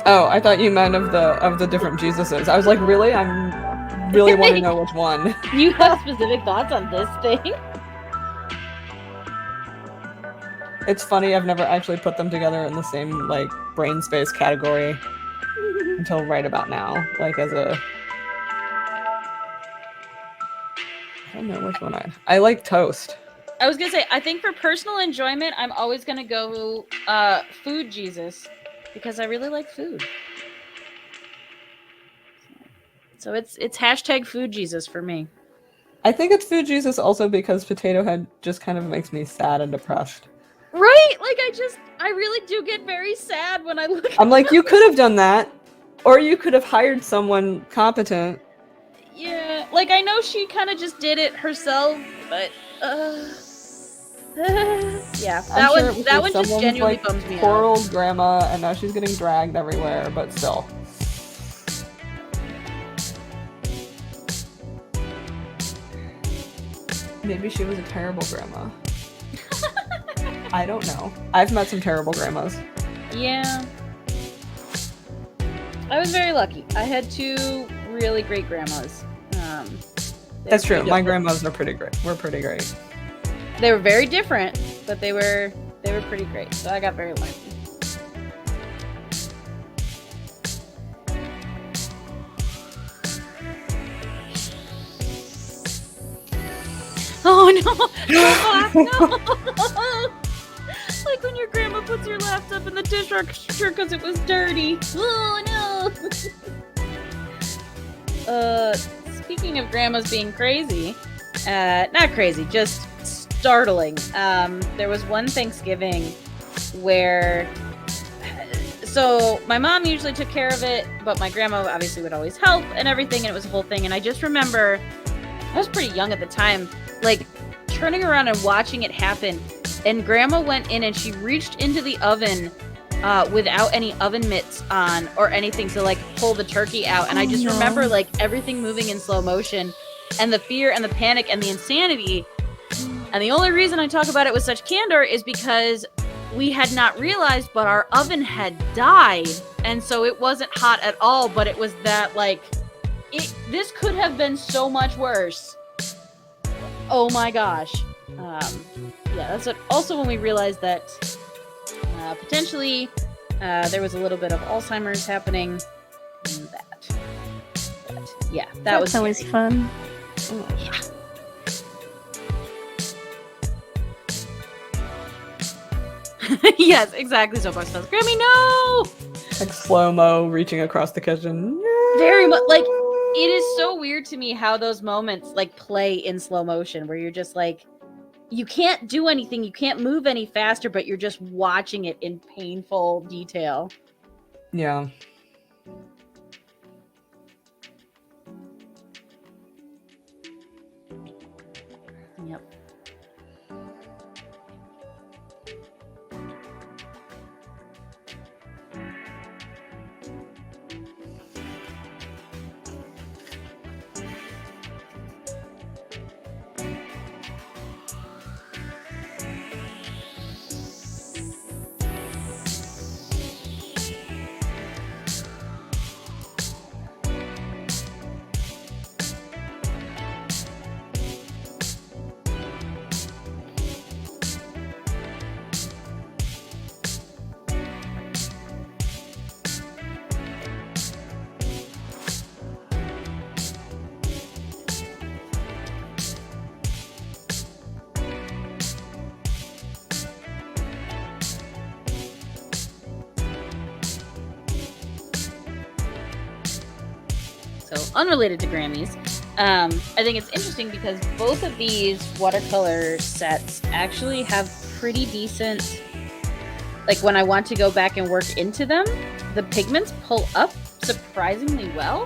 Oh, I thought you meant of the different Jesuses. I was like, really? I'm really want to know which one. You have specific thoughts on this thing? It's funny, I've never actually put them together in the same, like, brain space category until right about now. Like, as a... I don't know which one I like toast. I was gonna say, I think for personal enjoyment, I'm always gonna go food Jesus, because I really like food. So it's hashtag food Jesus for me. I think it's food Jesus also because Potato Head just kind of makes me sad and depressed. Right? Like, I really do get very sad when I look I'm like, you could have done that, or you could have hired someone competent. Yeah, like, I know she kind of just did it herself, but, yeah, that one just genuinely like, bums me poor out. old grandma, and now she's getting dragged everywhere, but still. Maybe she was a terrible grandma. I don't know. I've met some terrible grandmas. Yeah. I was very lucky. I had 2 really great grandmas. That's true. My grandmas are pretty great. We're pretty great. They were very different, but they were pretty great. So I got very lucky. Oh no! No! Like when your grandma puts your laptop in the dishwasher because it was dirty. Oh no! Speaking of grandmas being crazy, not crazy, just startling. There was one Thanksgiving where, so my mom usually took care of it, but my grandma obviously would always help and everything, and it was a whole thing. And I just remember, I was pretty young at the time, like turning around and watching it happen. And grandma went in and she reached into the oven without any oven mitts on or anything to like pull the turkey out. And I just remember like everything moving in slow motion and the fear and the panic and the insanity. And the only reason I talk about it with such candor is because we had not realized, but our oven had died. And so it wasn't hot at all, but it was that like, this could have been so much worse. Oh my gosh. Yeah, that's what, also when we realized that potentially there was a little bit of Alzheimer's happening. But yeah, that was always fun. Yeah. Yes, exactly. So much stuff. Grammy, no! Like slow-mo reaching across the kitchen. Very much. Like, it is so weird to me how those moments like play in slow motion where you're just like, you can't do anything, you can't move any faster, but you're just watching it in painful detail. Yeah. Yep. So unrelated to Grammys, I think it's interesting because both of these watercolor sets actually have pretty decent, like when I want to go back and work into them, the pigments pull up surprisingly well,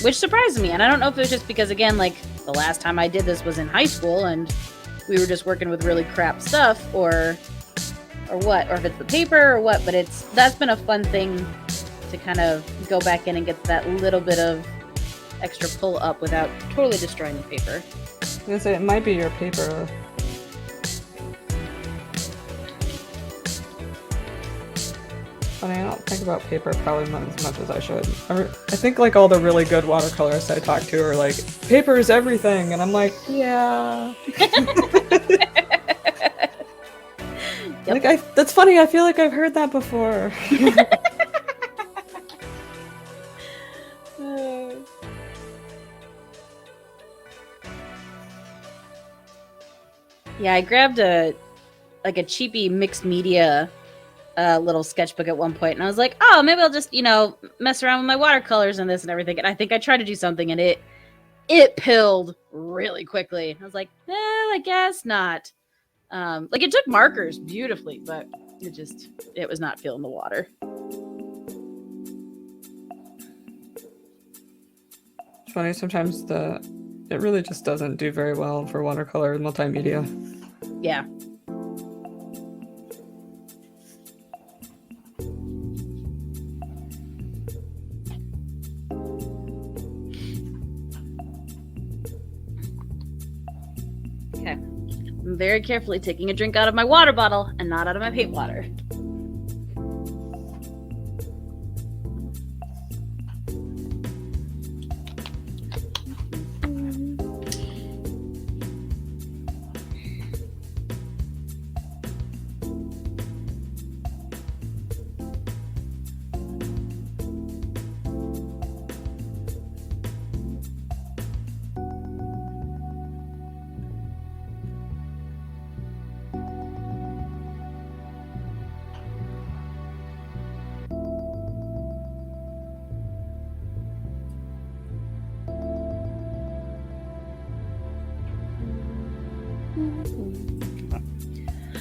which surprised me. And I don't know if it was just because, again, like the last time I did this was in high school and we were just working with really crap stuff or what, or if it's the paper or what, but that's been a fun thing to kind of go back in and get that little bit of extra pull up without totally destroying the paper. I was gonna say, it might be your paper. Funny, I don't think about paper probably not as much as I should. I think like all the really good watercolorists I talk to are like, paper is everything, and I'm like, yeah. Yep. Like that's funny. I feel like I've heard that before. Yeah, I grabbed a cheapy mixed media little sketchbook at one point, and I was like, oh, maybe I'll just mess around with my watercolors and this and everything. And I think I tried to do something, and it pilled really quickly. I was like, I guess not. Like it took markers beautifully, but it was not feeling the water. It's funny, sometimes it really just doesn't do very well for watercolor multimedia. Yeah. Okay. I'm very carefully taking a drink out of my water bottle and not out of my paint water.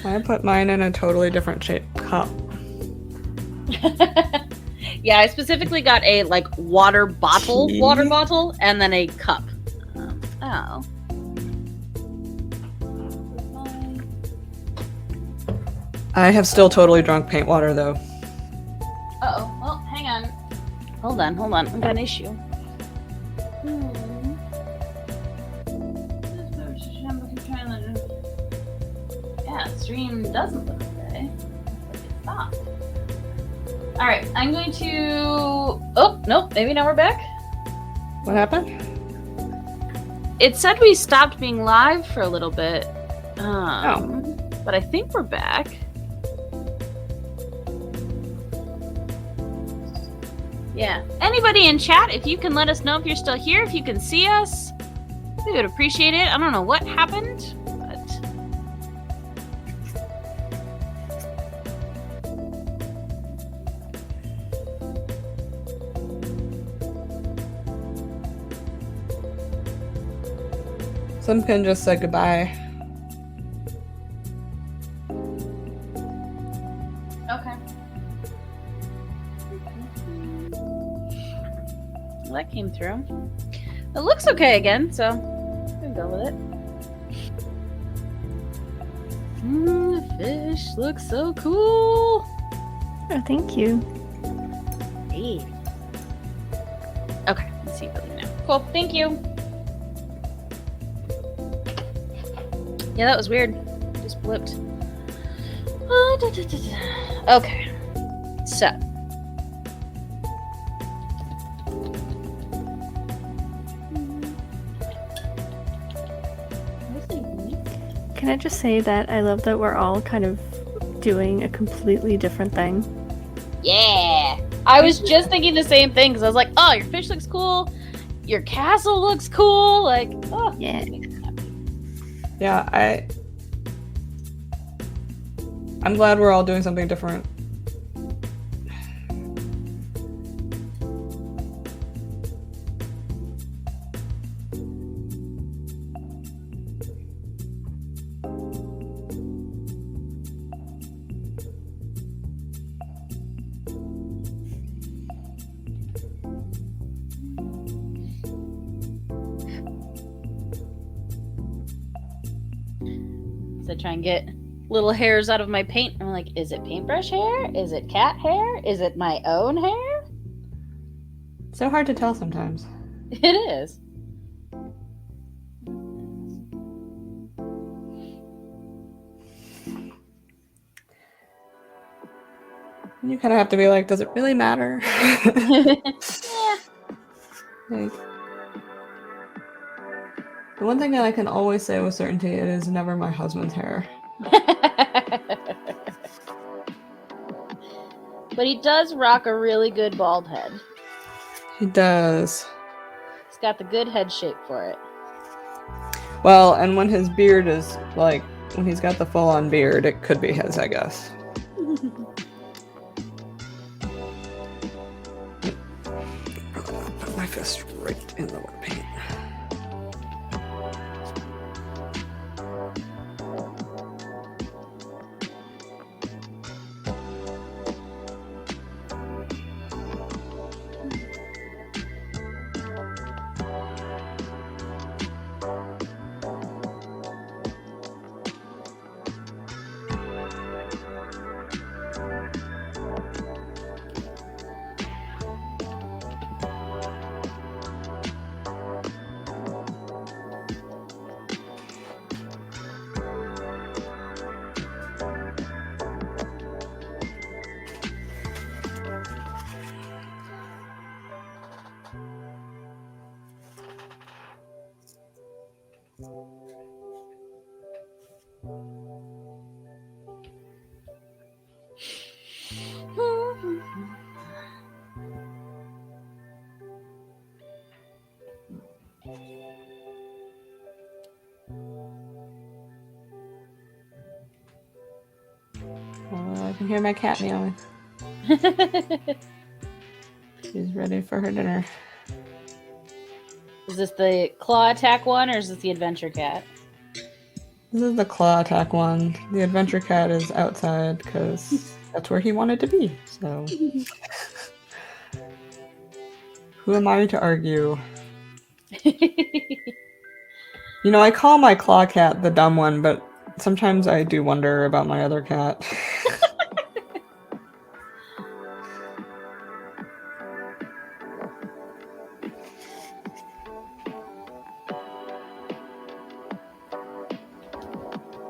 I put mine in a totally different shaped cup. Yeah, I specifically got a water bottle, and then a cup. Oh. I have still totally drunk paint water though. Uh-oh. Well, hang on. Hold on. I've got an issue. Yeah, stream doesn't look okay. Looks like it stopped. Alright, I'm going to... Oh, nope, maybe now we're back. What happened? It said we stopped being live for a little bit. But I think we're back. Yeah. Anybody in chat, if you can let us know if you're still here, if you can see us, we would appreciate it. I don't know what happened, but... Simpkin just said goodbye. Okay. Well, that came through. It looks okay again, so we can go with it. The fish looks so cool. Oh, thank you. Hey. Okay, let's see what we know. Cool, thank you. Yeah, that was weird. Just blipped. Okay. So. Can I just say that I love that we're all kind of doing a completely different thing? Yeah. I was just thinking the same thing because I was like, oh, your fish looks cool. Your castle looks cool. Like, oh, yeah. Yeah, I'm glad we're all doing something different. So I try and get little hairs out of my paint. I'm like, is it paintbrush hair? Is it cat hair? Is it my own hair? So hard to tell sometimes. It is. And you kind of have to be like, does it really matter? Yeah. Like, the one thing that I can always say with certainty, it is never my husband's hair. But he does rock a really good bald head. He does. He's got the good head shape for it. Well, and when his beard is, like, when he's got the full-on beard, it could be his, I guess. Put my fist right in the wet paint. Oh, I can hear my cat meowing. She's ready for her dinner. Is this the claw attack one, or is this the adventure cat? This is the claw attack one. The adventure cat is outside because that's where he wanted to be. So, who am I to argue? You know, I call my claw cat the dumb one, but sometimes I do wonder about my other cat.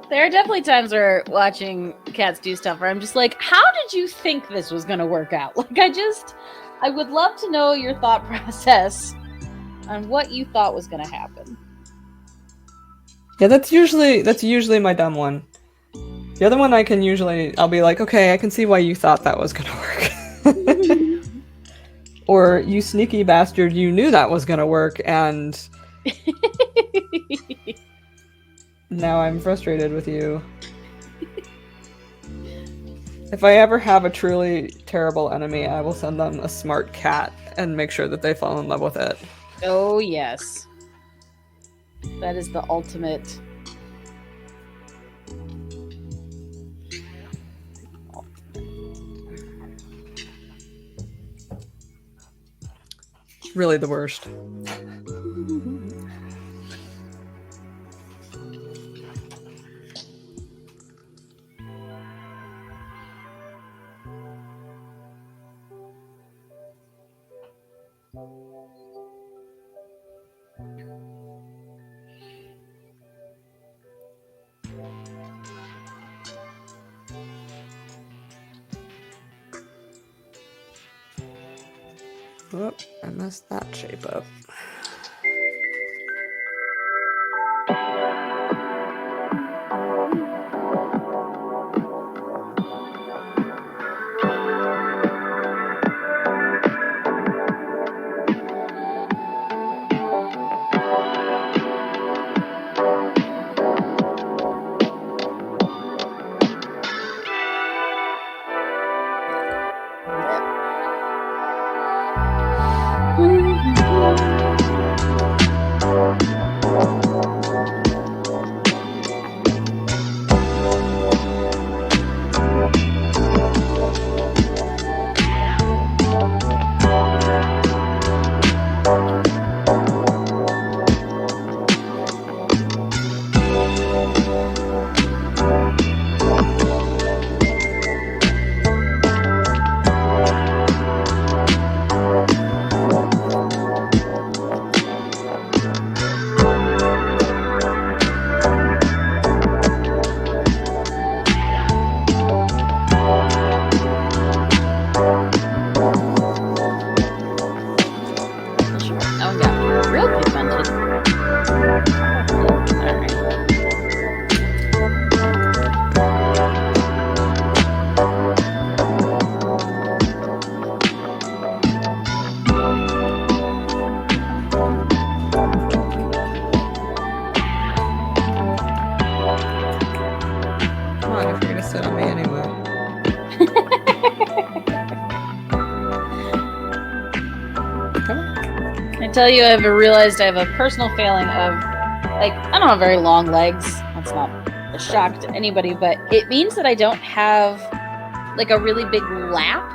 There are definitely times where watching cats do stuff where I'm just like, how did you think this was going to work out? Like, I would love to know your thought process on what you thought was going to happen. Yeah, that's usually my dumb one. The other one I'll be like, okay, I can see why you thought that was gonna work. Or, you sneaky bastard, you knew that was gonna work, and now I'm frustrated with you. If I ever have a truly terrible enemy, I will send them a smart cat and make sure that they fall in love with it. Oh, yes. That is the ultimate. It's really the worst. Oh, I messed that shape up. me anyway. Come on. I tell you, I've realized I have a personal failing of, like, I don't have very long legs. That's not a shock to anybody, but it means that I don't have, like, a really big lap.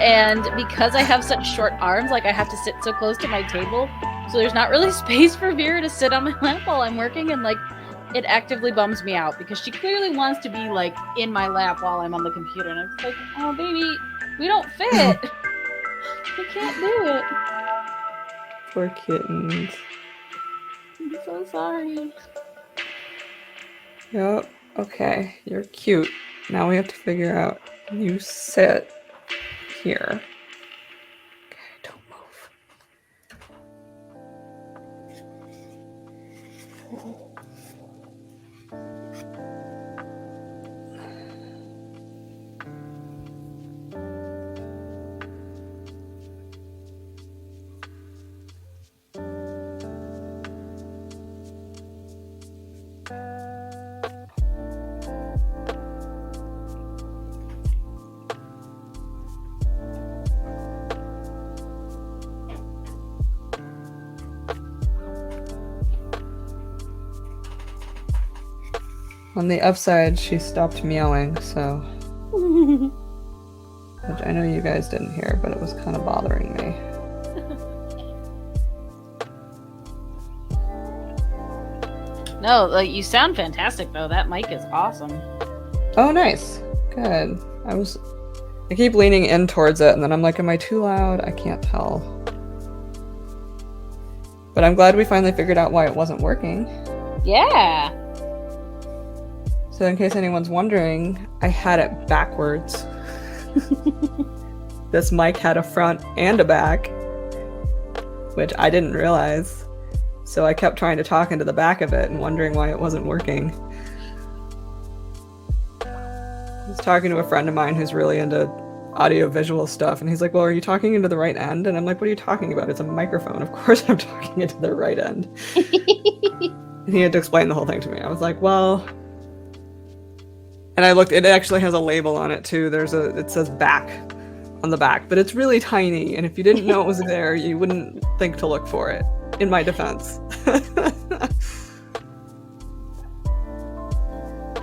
And because I have such short arms, like, I have to sit so close to my table, so there's not really space for Vera to sit on my lap while I'm working, and, like, it actively bums me out because she clearly wants to be, like, in my lap while I'm on the computer, and I'm just like, oh, baby, we don't fit. We can't do it. Poor kittens. I'm so sorry. Yep. Okay, you're cute. Now we have to figure out. You sit here. Okay, don't move. On the upside, she stopped meowing, so... Which I know you guys didn't hear, but it was kind of bothering me. No, like, you sound fantastic, though. That mic is awesome. Oh, nice. Good. I keep leaning in towards it, and then I'm like, am I too loud? I can't tell. But I'm glad we finally figured out why it wasn't working. Yeah. So in case anyone's wondering, I had it backwards. This mic had a front and a back, which I didn't realize. So I kept trying to talk into the back of it and wondering why it wasn't working. I was talking to a friend of mine who's really into audio-visual stuff, and he's like, well, are you talking into the right end? And I'm like, what are you talking about? It's a microphone. Of course I'm talking into the right end. And he had to explain the whole thing to me. I was like, well... And I looked, it actually has a label on it too. It says back on the back, but it's really tiny. And if you didn't know it was there, you wouldn't think to look for it, in my defense.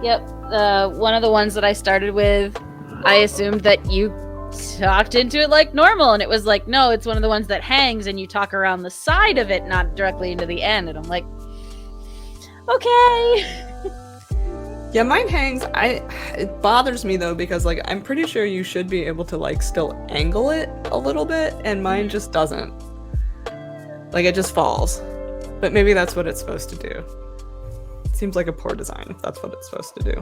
Yep. One of the ones that I started with, I assumed that you talked into it like normal. And it was like, no, it's one of the ones that hangs and you talk around the side of it, not directly into the end. And I'm like, okay. Yeah, mine hangs. It bothers me though, because like I'm pretty sure you should be able to like still angle it a little bit, and mine just doesn't. Like it just falls. But maybe that's what it's supposed to do. It seems like a poor design if that's what it's supposed to do.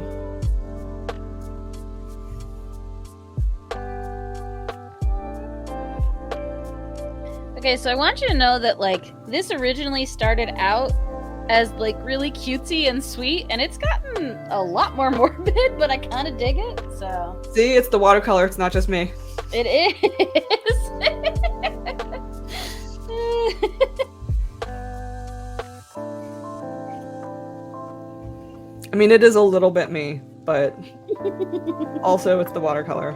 Okay, so I want you to know that like this originally started out as like really cutesy and sweet, and it's gotten a lot more morbid, but I kind of dig it, so. See, it's the watercolor, it's not just me. It is. I mean, it is a little bit me, but also it's the watercolor.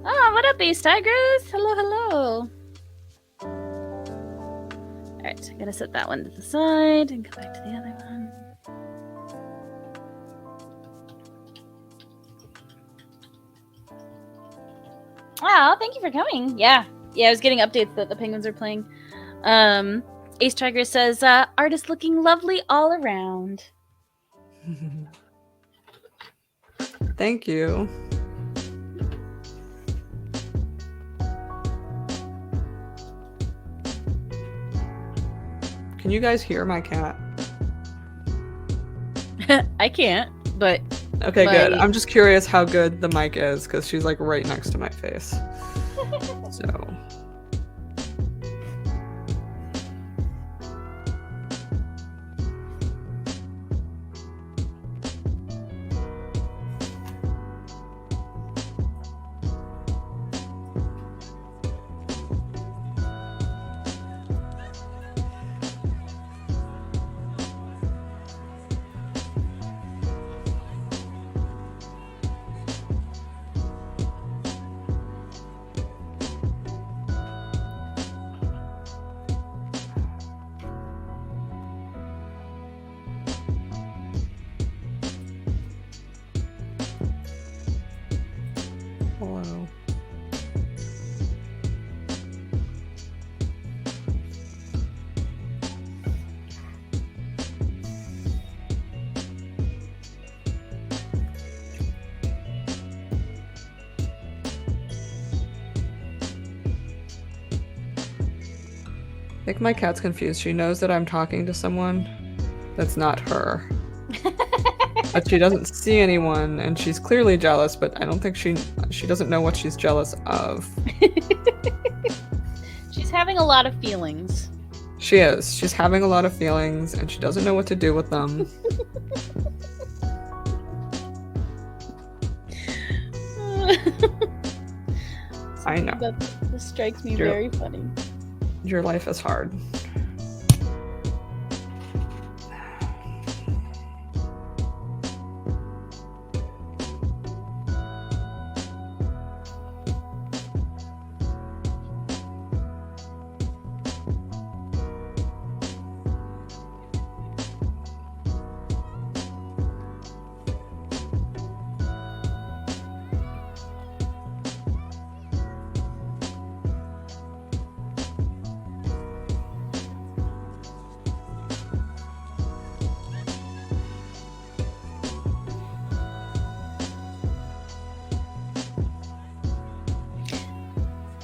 Oh, what up, Ace Tigers? Hello, hello. Alright, I'm gonna set that one to the side and go back to the other one. Wow, thank you for coming. Yeah, I was getting updates that the penguins are playing. Ace Tiger says, artist looking lovely all around. Thank you. Can you guys hear my cat? I can't, but... Okay, good. I'm just curious how good the mic is, because she's like right next to my face. So... think my cat's confused. She knows that I'm talking to someone that's not her. But she doesn't see anyone, and she's clearly jealous, but I don't think she doesn't know what she's jealous of. She's having a lot of feelings. She is. She's having a lot of feelings, and she doesn't know what to do with them. I know. This strikes me very funny. Your life is hard.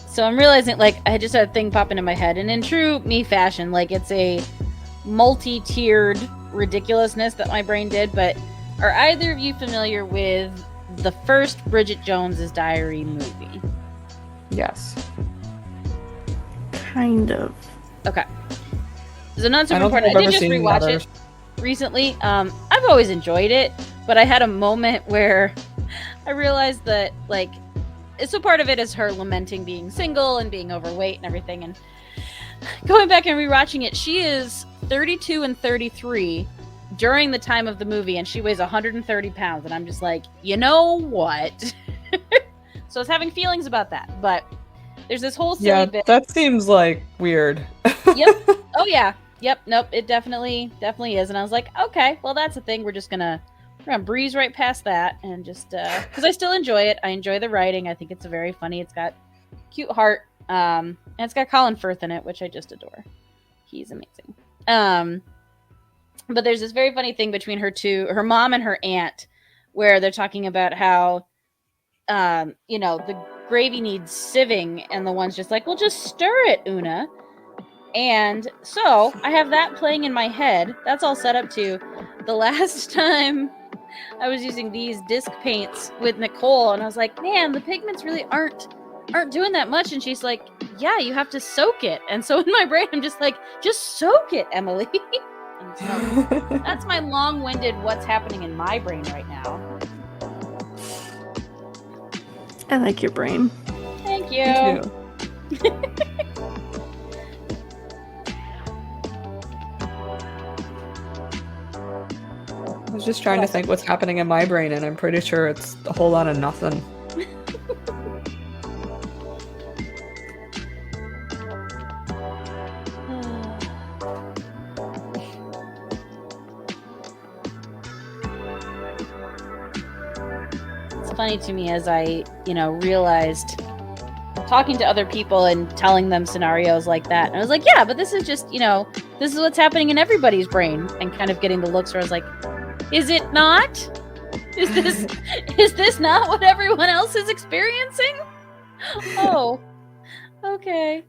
So I'm realizing, like, I just had a thing pop into my head, and in true me fashion, like, it's a multi-tiered ridiculousness that my brain did, but are either of you familiar with the first Bridget Jones's Diary movie? Yes. Kind of. Okay. So not super I don't think important. I've I did ever just seen the rewatch others. it recently. I've always enjoyed it, but I had a moment where I realized that, like, so part of it is her lamenting being single and being overweight and everything, and going back and rewatching it, she is 32 and 33 during the time of the movie, and she weighs 130 pounds, and I'm just like, you know what? So I was having feelings about that, but there's this whole silly bit. That seems like weird. Yep. Oh yeah. Yep. Nope. It definitely is, and I was like, okay, well, that's a thing. We're gonna breeze right past that, and just because I still enjoy it. I enjoy the writing. I think it's very funny. It's got cute heart, and it's got Colin Firth in it, which I just adore. He's amazing. But there's this very funny thing between her mom and her aunt, where they're talking about how, the gravy needs sieving, and the one's just like, well, just stir it, Una. And so I have that playing in my head. That's all set up to the last time I was using these disc paints with Nicole, and I was like, man, the pigments really aren't doing that much. And she's like, yeah, you have to soak it. And so in my brain, I'm just like, just soak it, Emily. And so that's my long-winded what's happening in my brain right now. I like your brain. Thank you. Me too. I was just trying to think what's happening in my brain, and I'm pretty sure it's a whole lot of nothing. It's funny to me as I, realized talking to other people and telling them scenarios like that. And I was like, yeah, but this is just, this is what's happening in everybody's brain, and kind of getting the looks where I was like, is it not? Is this not what everyone else is experiencing? Oh, okay.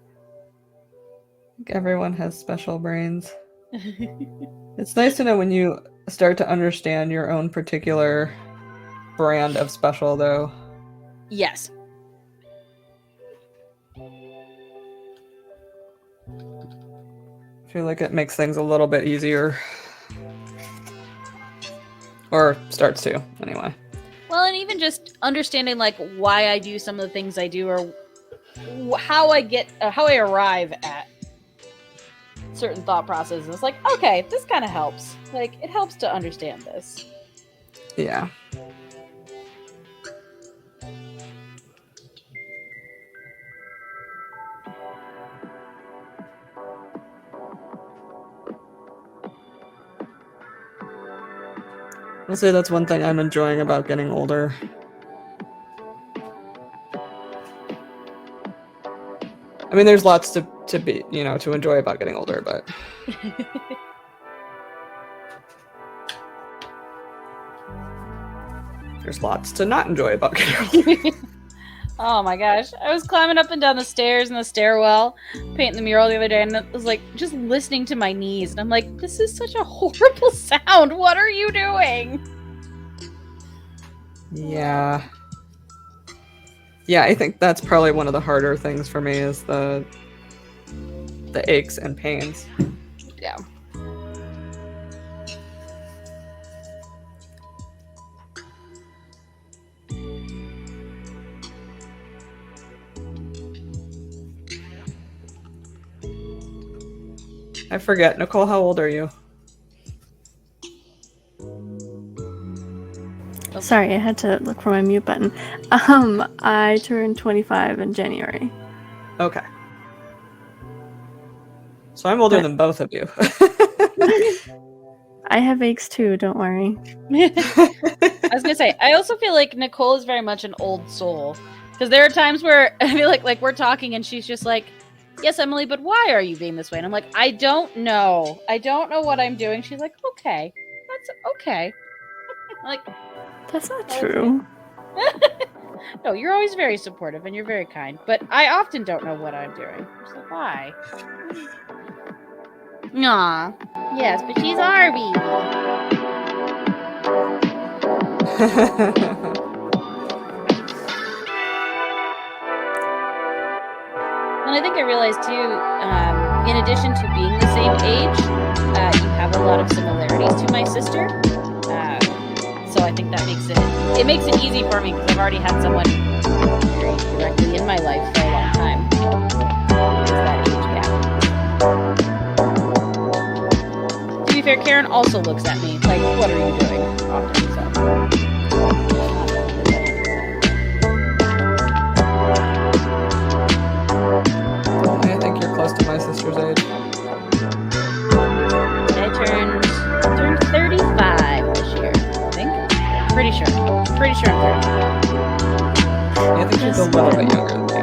Everyone has special brains. It's nice to know when you start to understand your own particular brand of special, though. Yes. I feel like it makes things a little bit easier. Or starts to, anyway. Well, and even just understanding, like, why I do some of the things I do, or how I arrive at certain thought processes. It's like, okay, this kind of helps. Like, it helps to understand this. Yeah. I'll say that's one thing I'm enjoying about getting older. I mean, there's lots to be, to enjoy about getting older, but there's lots to not enjoy about getting older. Oh my gosh. I was climbing up and down the stairs in the stairwell, painting the mural the other day, and it was like just listening to my knees. And I'm like, this is such a horrible sound. What are you doing? Yeah. Yeah, I think that's probably one of the harder things for me is the aches and pains. Yeah. I forget. Nicole, how old are you? Sorry, I had to look for my mute button. I turned 25 in January. Okay. So I'm older than both of you. I have aches too, don't worry. I was gonna say, I also feel like Nicole is very much an old soul. Because there are times where I feel like we're talking and she's just like, yes, Emily, but why are you being this way? And I'm like, I don't know. I don't know what I'm doing. She's like, okay. That's okay. I'm like, That's not true. no, you're always very supportive and you're very kind. But I often don't know what I'm doing. So why? Aw. Yes, but she's our baby. And I think I realized too, in addition to being the same age, you have a lot of similarities to my sister. So I think that makes it makes it easy for me because I've already had someone very directly in my life for a long time. Is that age gap. To be fair, Karen also looks at me like, "What are you doing?" Often, so. I think you're close to my sister's age. I turned 35 this year, I think. Pretty sure I'm 35. Yeah, I think she's a little bit younger than you.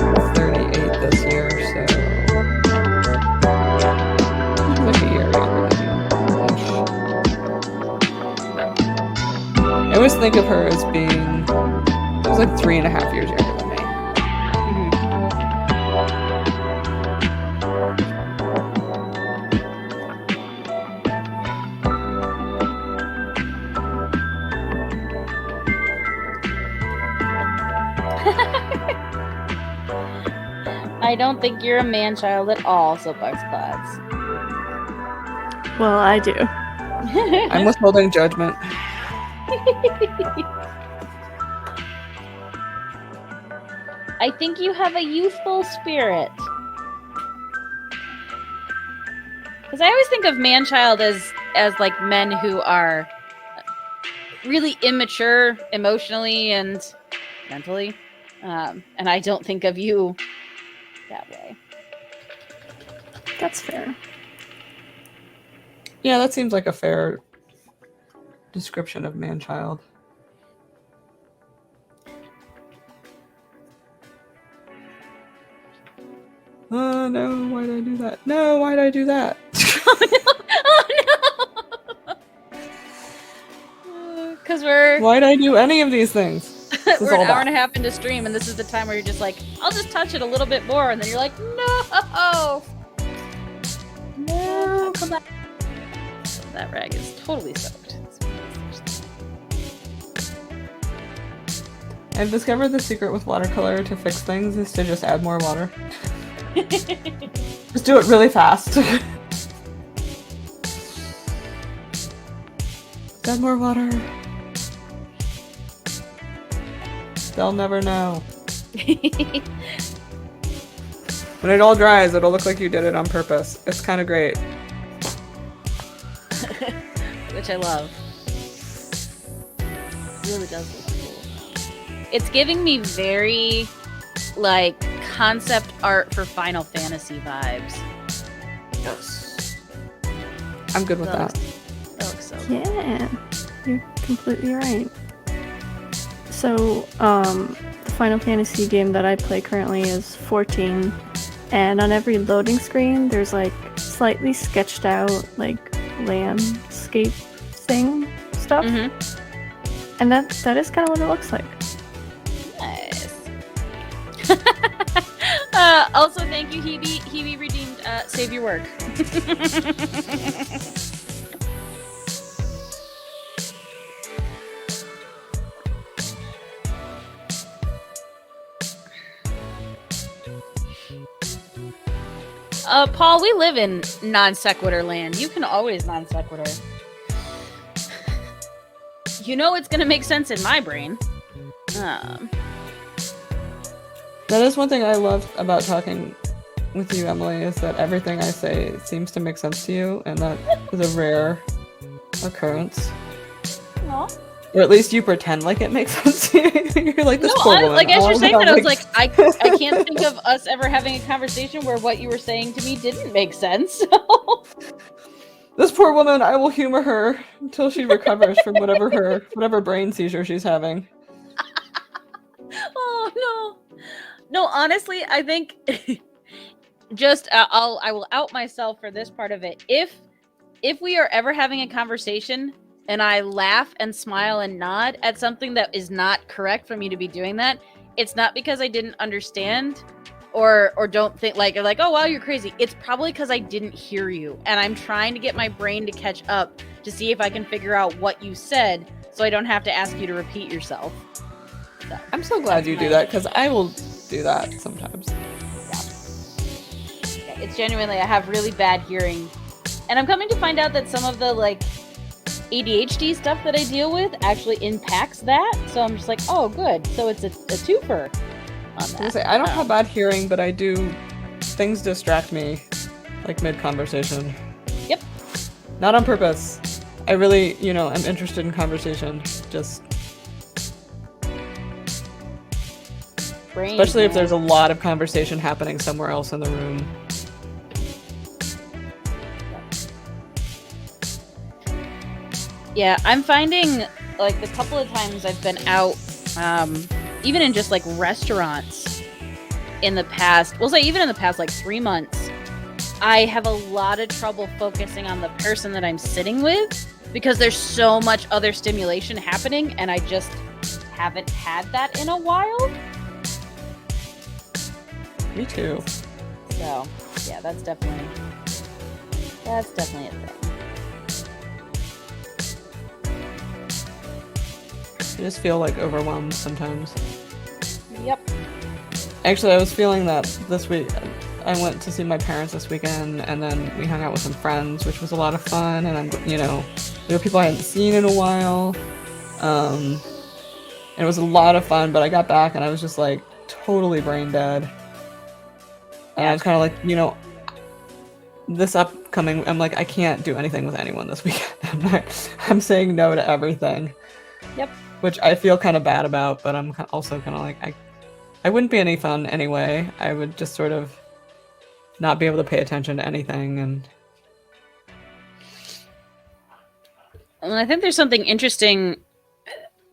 I'm 38 this year, so like a year younger than you. I always think of her as being, it was like 3.5 years younger than me. I don't think you're a man-child at all, Soapbox Clouds. Well, I do. I'm withholding judgment. I think you have a youthful spirit. Because I always think of man-child as like men who are really immature emotionally and mentally. And I don't think of you that way. That's fair. Yeah, that seems like a fair description of man-child. Oh no, why'd I do that? No, why'd I do that? Oh no! Because Why'd I do any of these things? we're an hour and a half into stream, and this is the time where you're just like, I'll just touch it a little bit more, and then you're like, no! No, come back. That rag is totally soaked. I've discovered the secret with watercolor to fix things is to just add more water. Just do it really fast. Add more water. They'll never know. When it all dries, it'll look like you did it on purpose. It's kind of great. Which I love. It really does look cool. It's giving me very, like, concept art for Final Fantasy vibes. Yes. I'm good with that. That looks so cool. Yeah, you're completely right. So, the Final Fantasy game that I play currently is 14, and on every loading screen, there's like slightly sketched out like landscape things stuff. And that is kind of what it looks like. Nice. Also, thank you, Hebe. Hebe redeemed Save Your Work. Paul, we live in non sequitur land. You can always non sequitur. You know it's gonna make sense in my brain. That is one thing I love about talking with you, Emily, is that everything I say seems to make sense to you, and that is a rare occurrence. Aww. Or at least you pretend like it makes sense to you. You're like, this poor woman. Like, as you're saying that, I was like, I like... can't think of us ever having a conversation where what you were saying to me didn't make sense. This poor woman, I will humor her until she recovers from whatever brain seizure she's having. Oh, no. No, honestly, I think just I will out myself for this part of it. If we are ever having a conversation and I laugh and smile and nod at something that is not correct for me to be doing that, it's not because I didn't understand or don't think like oh wow, you're crazy. It's probably because I didn't hear you, and I'm trying to get my brain to catch up to see if I can figure out what you said so I don't have to ask you to repeat yourself. So, I'm so glad you do that, because I will do that sometimes. Yeah, it's genuinely, I have really bad hearing, and I'm coming to find out that some of the like ADHD stuff that I deal with actually impacts that. So I'm just like, oh, good. So it's a twofer on that. I don't have bad hearing, but I do. Things distract me, like mid-conversation. Yep. Not on purpose. I really, am interested in conversation. Just. Brain, especially if there's a lot of conversation happening somewhere else in the room. Yeah, I'm finding, like, the couple of times I've been out, even in just, like, restaurants in the past, we'll say even in the past, like, 3 months, I have a lot of trouble focusing on the person that I'm sitting with because there's so much other stimulation happening, and I just haven't had that in a while. Me too. So, yeah, that's definitely a thing. I just feel like overwhelmed sometimes. Yep. Actually, I was feeling that this week. I went to see my parents this weekend, and then we hung out with some friends, which was a lot of fun. And there were people I hadn't seen in a while. And it was a lot of fun, but I got back and I was just like totally brain dead. And I was kind of like, this upcoming, I'm like, I can't do anything with anyone this weekend. I'm saying no to everything. Yep. Which I feel kind of bad about, but I'm also kind of like, I wouldn't be any fun anyway. I would just sort of not be able to pay attention to anything. And I think there's something interesting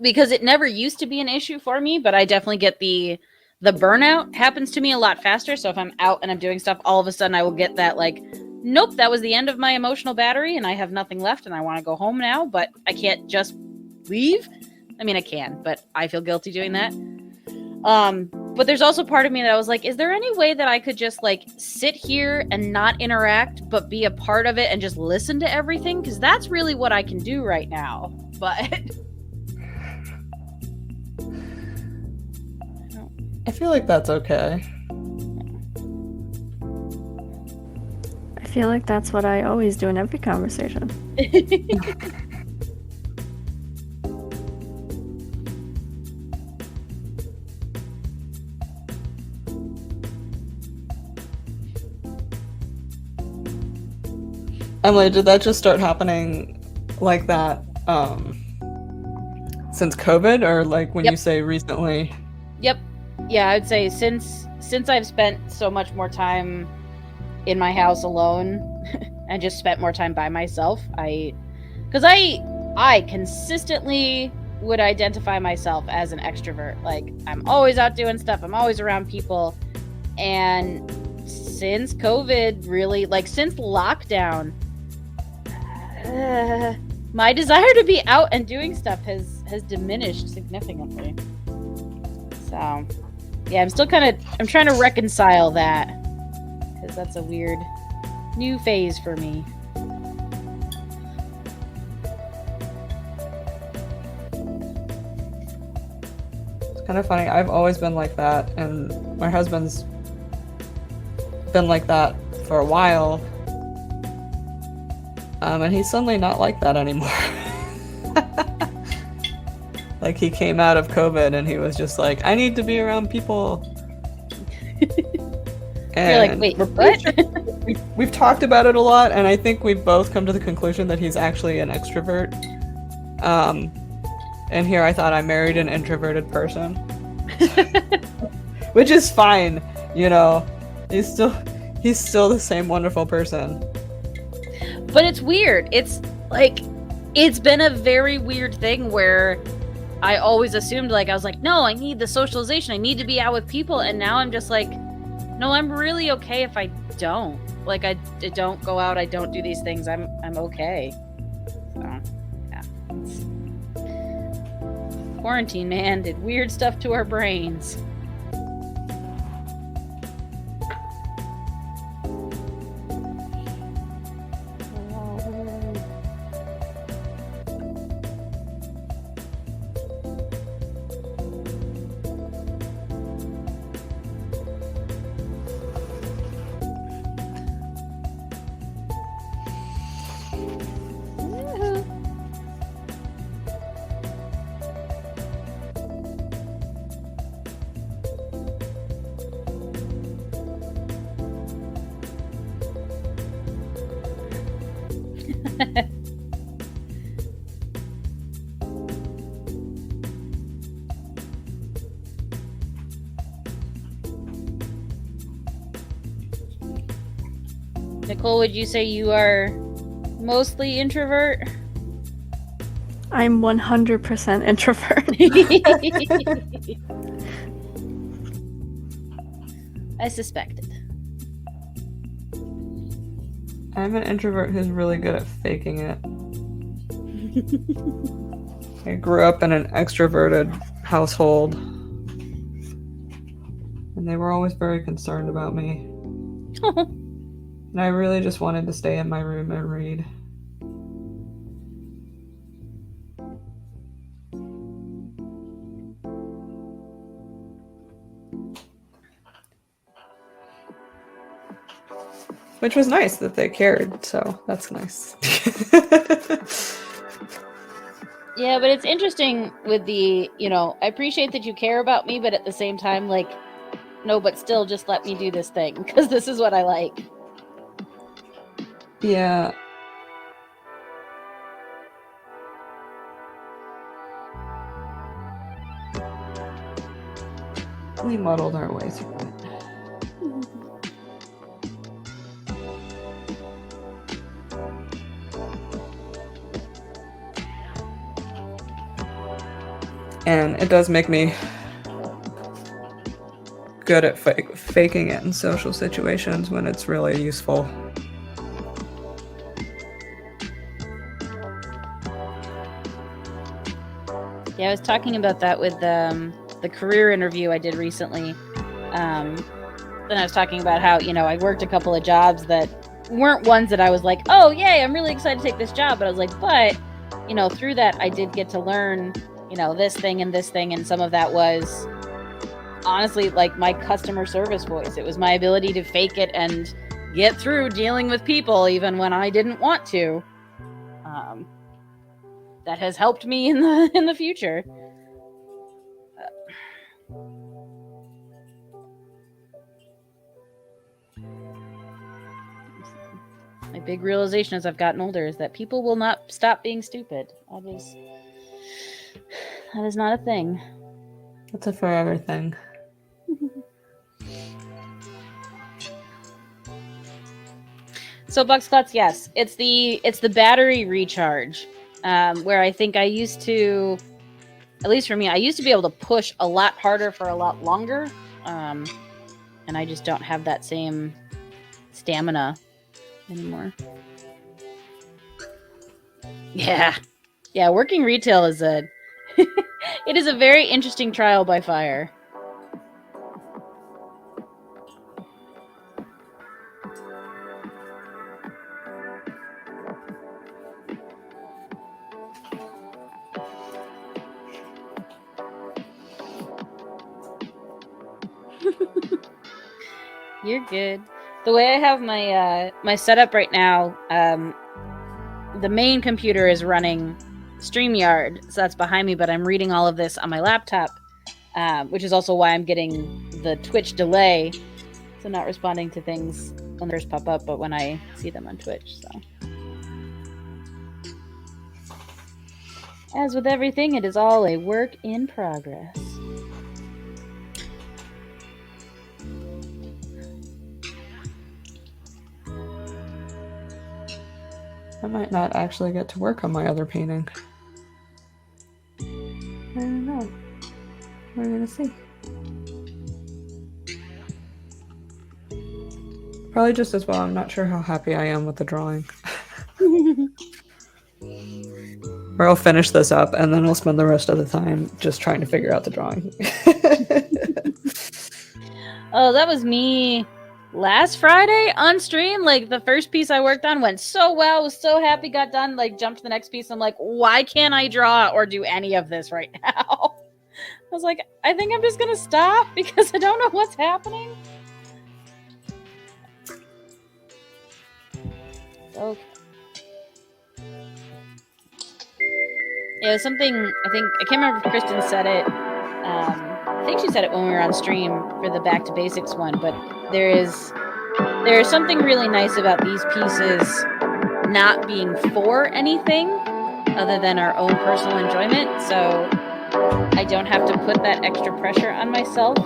because it never used to be an issue for me, but I definitely get the burnout happens to me a lot faster. So if I'm out and I'm doing stuff, all of a sudden I will get that like, nope, that was the end of my emotional battery and I have nothing left and I want to go home now, but I can't just leave. I mean, I can, but I feel guilty doing that. But there's also part of me that I was like, is there any way that I could just like sit here and not interact, but be a part of it and just listen to everything? Because that's really what I can do right now. But I feel like that's okay. I feel like that's what I always do in every conversation. Emily, did that just start happening like that since COVID, or like when you say recently? Yep. Yeah, I would say since I've spent so much more time in my house alone and just spent more time by myself, because I consistently would identify myself as an extrovert. Like, I'm always out doing stuff. I'm always around people. And since COVID, really, like since lockdown, my desire to be out and doing stuff has diminished significantly. So, yeah, I'm trying to reconcile that, because that's a weird new phase for me. It's kind of funny. I've always been like that, and my husband's been like that for a while. And he's suddenly not like that anymore. Like, he came out of COVID and he was just like, I need to be around people. You're like, wait, what? We've talked about it a lot, and I think we've both come to the conclusion that he's actually an extrovert. And here I thought I married an introverted person. Which is fine, you know. He's still the same wonderful person. But it's weird. It's like, it's been a very weird thing where I always assumed, like, I was like, no, I need the socialization. I need to be out with people. And now I'm just like, no, I'm really okay if I don't. Like, I don't go out. I don't do these things. I'm okay. So, yeah. Quarantine, man, did weird stuff to our brains. Nicole, would you say you are mostly introvert? I'm 100% introvert. I suspected. I'm an introvert who's really good at faking it. I grew up in an extroverted household, and they were always very concerned about me. And I really just wanted to stay in my room and read. Which was nice that they cared, so that's nice. Yeah, but it's interesting with the, I appreciate that you care about me, but at the same time, like, no, but still just let me do this thing, because this is what I like. Yeah. We muddled our way through it. And it does make me good at faking it in social situations when it's really useful. Yeah, I was talking about that with the career interview I did recently. Then I was talking about how, I worked a couple of jobs that weren't ones that I was like, oh, yay, I'm really excited to take this job. But I was like, but, through that, I did get to learn, this thing, and some of that was honestly like my customer service voice. It was my ability to fake it and get through dealing with people even when I didn't want to. That has helped me in the future. My big realization as I've gotten older is that people will not stop being stupid. That is not a thing. It's a forever thing. So Bucksclots, yes, it's the battery recharge, where I think I used to, at least for me, I used to be able to push a lot harder for a lot longer, and I just don't have that same stamina anymore. Yeah. Yeah, working retail is it is a very interesting trial by fire. You're good. The way I have my my setup right now, the main computer is running StreamYard, so that's behind me, but I'm reading all of this on my laptop, which is also why I'm getting the Twitch delay, so not responding to things when they first pop up, but when I see them on Twitch. So, as with everything, it is all a work in progress. I might not actually get to work on my other painting. I don't know. We're gonna see. Probably just as well. I'm not sure how happy I am with the drawing. Or I'll finish this up and then I'll spend the rest of the time just trying to figure out the drawing. Oh, that was me last Friday on stream. Like, the first piece I worked on went so well, was so happy, got done, like jumped to the next piece. I'm like, why can't I draw or do any of this right now? I was like, I think I'm just gonna stop because I don't know what's happening. Okay. It was something, I can't remember if Kristen said it. I think she said it when we were on stream for the Back to Basics one, but there is something really nice about these pieces not being for anything other than our own personal enjoyment. So I don't have to put that extra pressure on myself.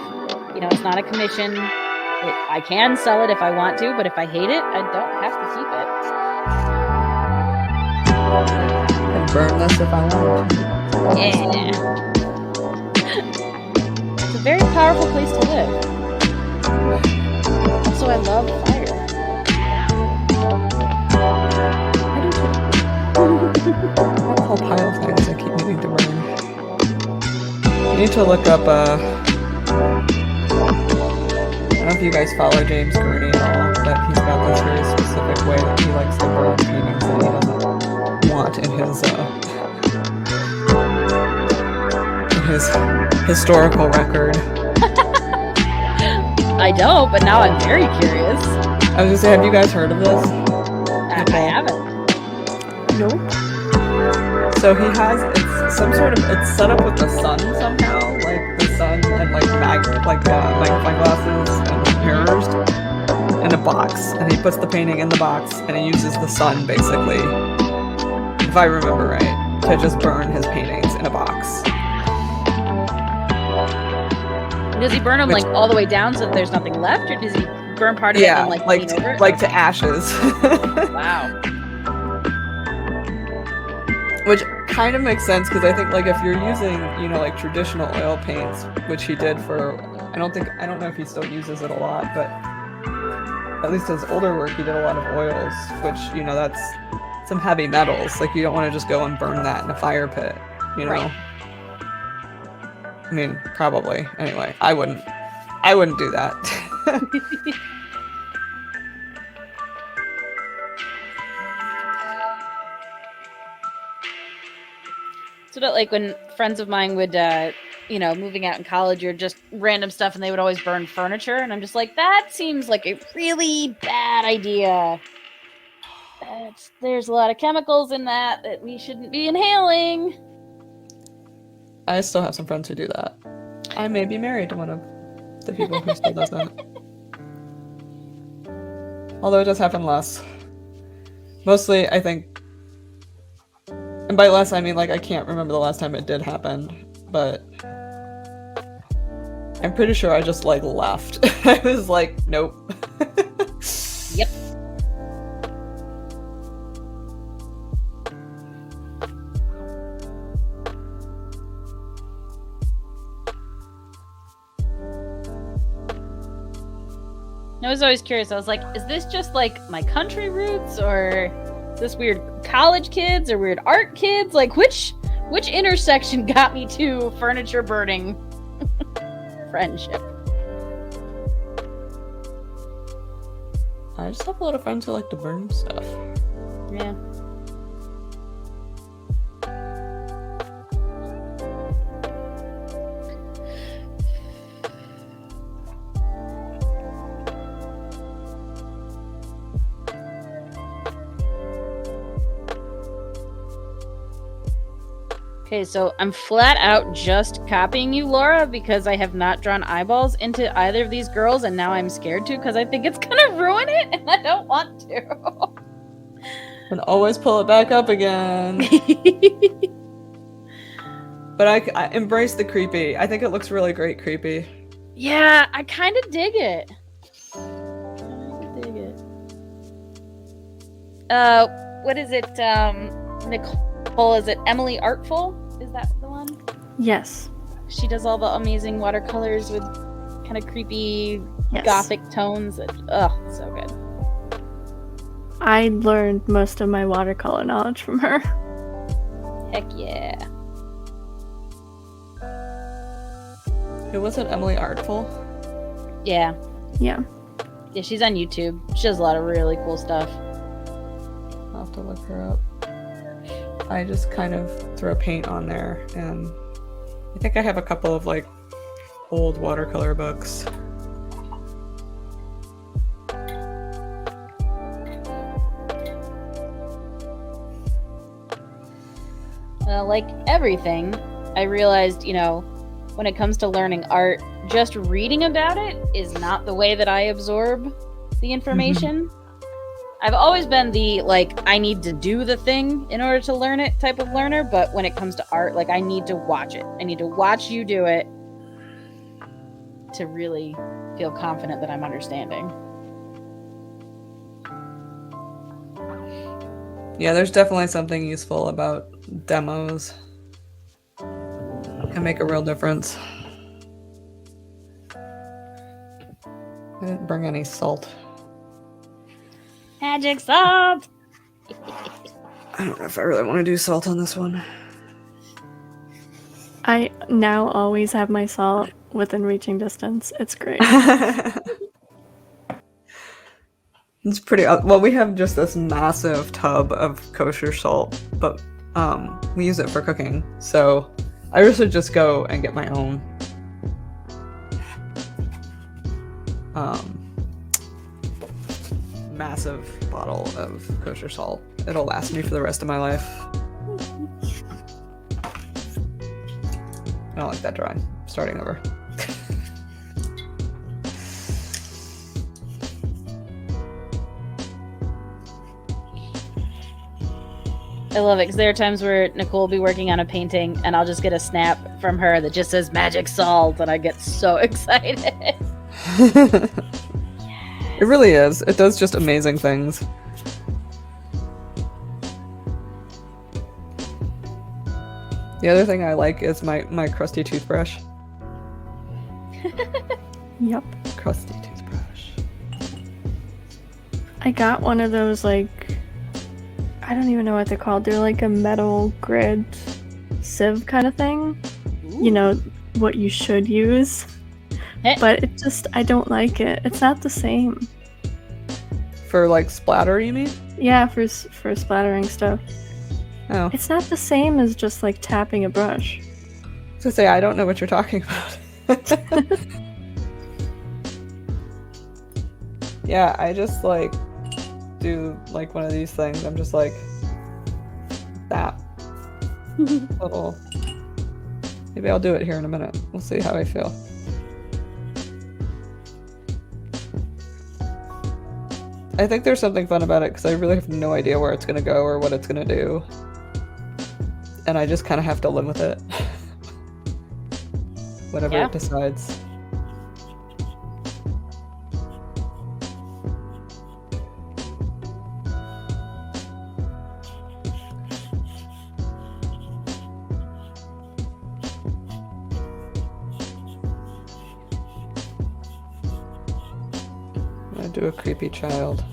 You know, it's not a commission. I can sell it if I want to, but if I hate it, I don't have to keep it. I can burn this if I want. Yeah. It's a very powerful place to live. Also, I love fire. I have a whole pile of things I keep needing to burn. I need to look up, I don't know if you guys follow James Gurney at all, but he's got this very specific way that he likes to burn paintings that he doesn't want in his historical record. I don't, but now I'm very curious. I was gonna say, have you guys heard of this? I haven't. Nope. So he has, it's some sort of, it's set up with the sun somehow, like the sun and magnifying glasses and mirrors in a box, and he puts the painting in the box and he uses the sun basically, if I remember right, to just burn his paintings in a box. Does he burn them all the way down so that there's nothing left, or does he burn part of it and clean over it? Like to ashes. Wow. Which kind of makes sense, because I think if you're using, traditional oil paints, which he did for, I don't know if he still uses it a lot, but at least his older work, he did a lot of oils, which, that's some heavy metals. Like, you don't want to just go and burn that in a fire pit, Right. I mean, probably. Anyway, I wouldn't do that. So that, when friends of mine would, moving out in college or just random stuff, and they would always burn furniture, and I'm just like, that seems like a really bad idea. There's a lot of chemicals in that we shouldn't be inhaling. I still have some friends who do that. I may be married to one of the people who still does that. Although it does happen less. Mostly, I think, and by less I mean I can't remember the last time it did happen, but I'm pretty sure I just left. I was like, nope. Yep. I was always curious. I was like, is this just my country roots, or Is this weird college kids or weird art kids? Like, which intersection got me to furniture burning friendship? I just have a lot of friends who like to burn stuff. Yeah. Okay, so I'm flat out just copying you, Laura, because I have not drawn eyeballs into either of these girls, and now I'm scared to because I think it's gonna ruin it, and I don't want to. And always pull it back up again. But I embrace the creepy. I think it looks really great creepy. Yeah, I kind of dig it. What is it, Nicole, is it Emily Artful? Is that the one? Yes. She does all the amazing watercolors with kind of creepy Yes. gothic tones. Ugh, so good. I learned most of my watercolor knowledge from her. Heck yeah. Who was it? Emily Artful? Yeah. Yeah. Yeah, she's on YouTube. She does a lot of really cool stuff. I'll have to look her up. I just kind of throw paint on there, and I think I have a couple of like old watercolor books. Like everything, I realized, when it comes to learning art, just reading about it is not the way that I absorb the information. I've always been the, I need to do the thing in order to learn it type of learner, but when it comes to art, I need to watch it. I need to watch you do it to really feel confident that I'm understanding. Yeah, there's definitely something useful about demos. Can make a real difference. I didn't bring any salt. Magic salt! I don't know if I really want to do salt on this one. I now always have my salt within reaching distance. It's great. It's pretty. Well, we have just this massive tub of kosher salt, but we use it for cooking. So I usually just go and get my own. Massive bottle of kosher salt. It'll last me for the rest of my life. I don't like that drawing. Starting over. I love it because there are times where Nicole will be working on a painting and I'll just get a snap from her that just says magic salt and I get so excited. It really is. It does just amazing things. The other thing I like is my crusty toothbrush. Yep. Crusty toothbrush. I got one of those, I don't even know what they're called. They're like a metal grid sieve kind of thing. Ooh. You know, what you should use. But it just, I don't like it. It's not the same. For splatter, you mean? Yeah, for splattering stuff. Oh. It's not the same as just tapping a brush. To say I don't know what you're talking about. Yeah, I just do one of these things. I'm just that little. Maybe I'll do it here in a minute. We'll see how I feel. I think there's something fun about it because I really have no idea where it's going to go or what it's going to do. And I just kind of have to live with it. Whatever it decides. I'm gonna do a creepy child.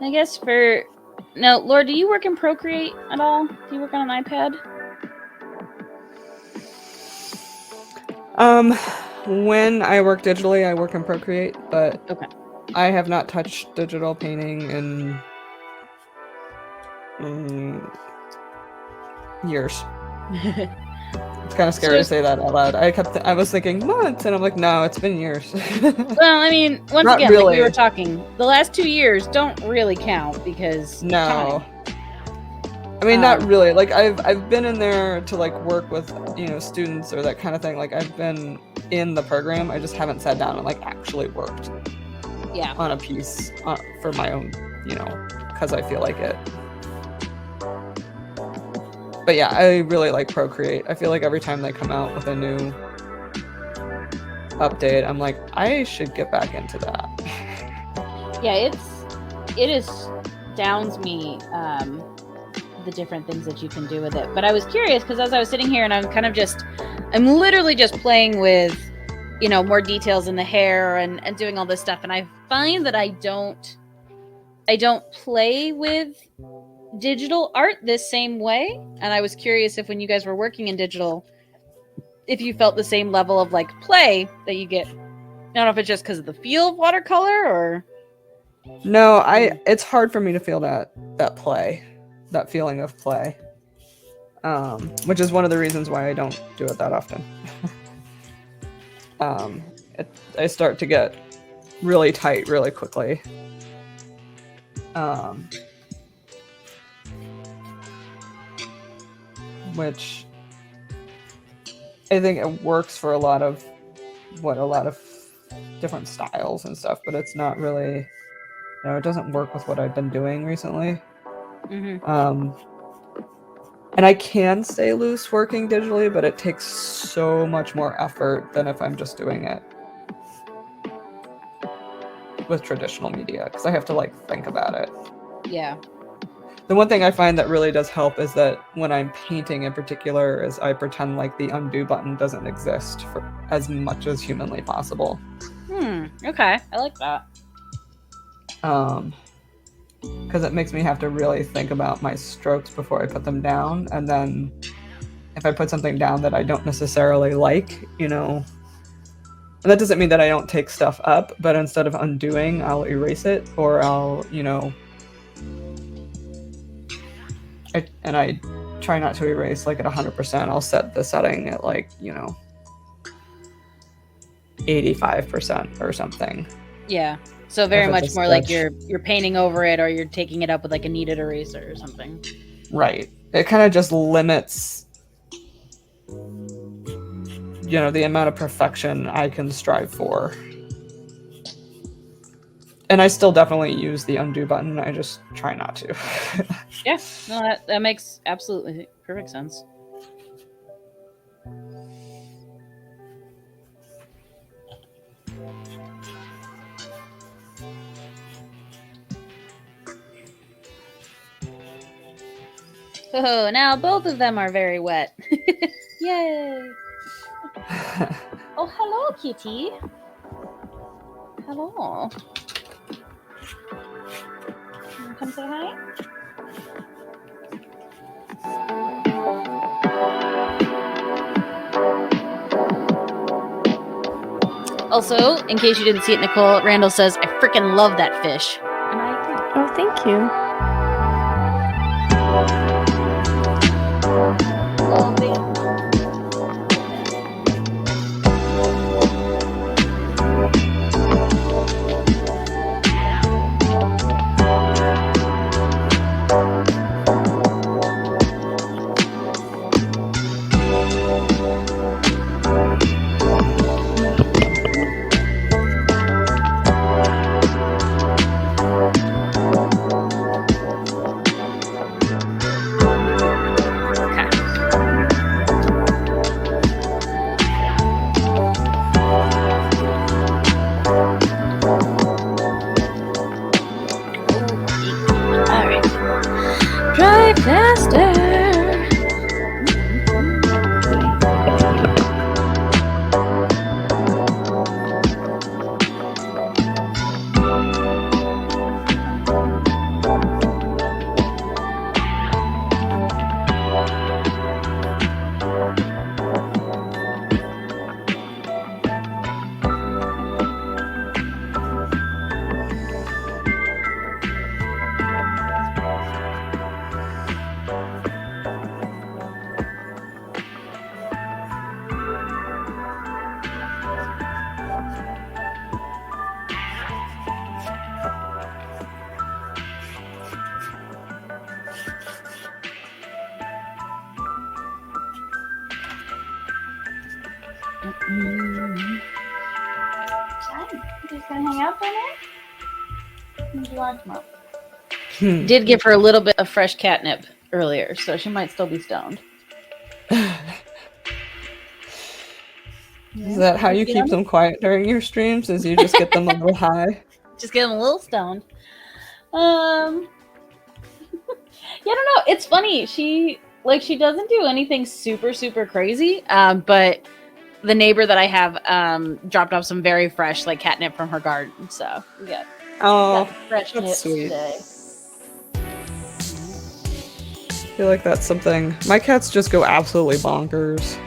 I guess no, Laura, do you work in Procreate at all? Do you work on an iPad? When I work digitally, I work in Procreate, but Okay. I have not touched digital painting in years. It's kind of scary to say that out loud. I was thinking months, and I'm like, no, it's been years. Well, I mean, once Not again, like we really. were talking, the last 2 years don't really count because No. time. I mean, not really. Like I've been in there to like work with, students or that kind of thing. Like I've been in the program. I just haven't sat down and like actually worked on a piece for my own, because I feel like it. But yeah, I really like Procreate. I feel like every time they come out with a new update, I'm like, I should get back into that. Yeah, it astounds me the different things that you can do with it. But I was curious because as I was sitting here and I'm literally just playing with, more details in the hair and doing all this stuff. And I find that I don't play with digital art this same way. And I was curious if when you guys were working in digital, if you felt the same level of like play that you get. I don't know if it's just because of the feel of watercolor or. No, it's hard for me to feel that play, that feeling of play, which is one of the reasons why I don't do it that often. I start to get really tight really quickly. Which I think it works for a lot of different styles and stuff, but it's not really, it doesn't work with what I've been doing recently. Mm-hmm. And I can stay loose working digitally, but it takes so much more effort than if I'm just doing it with traditional media, because I have to like think about it. Yeah. The one thing I find that really does help is that when I'm painting in particular, is I pretend like the undo button doesn't exist for as much as humanly possible. Okay. I like that. Because it makes me have to really think about my strokes before I put them down. And then if I put something down that I don't necessarily like, and that doesn't mean that I don't take stuff up, but instead of undoing, I'll erase it, or I'll, I try not to erase like at 100%. I'll set the setting at like, 85% or something. Yeah. So very much more like you're painting over it, or you're taking it up with like a kneaded eraser or something. Right. It kind of just limits, the amount of perfection I can strive for. And I still definitely use the undo button. I just try not to. Yeah. No, that makes absolutely perfect sense. Oh, now both of them are very wet. Yay! Oh, hello, kitty. Hello. You wanna come say hi? Also, in case you didn't see it, Nicole, Randall says, I freaking love that fish. And I agree. Oh, thank you. Just gonna hang out for a minute? What do you want tomorrow? Did give her a little bit of fresh catnip earlier, so she might still be stoned. Is that how you keep them quiet during your streams? Is you just get them a little high? Just get them a little stoned. Yeah, I don't know. It's funny. She doesn't do anything super crazy. But the neighbor that I have dropped off some very fresh catnip from her garden. So we got fresh nips sweet. today. I feel like that's something. My cats just go absolutely bonkers.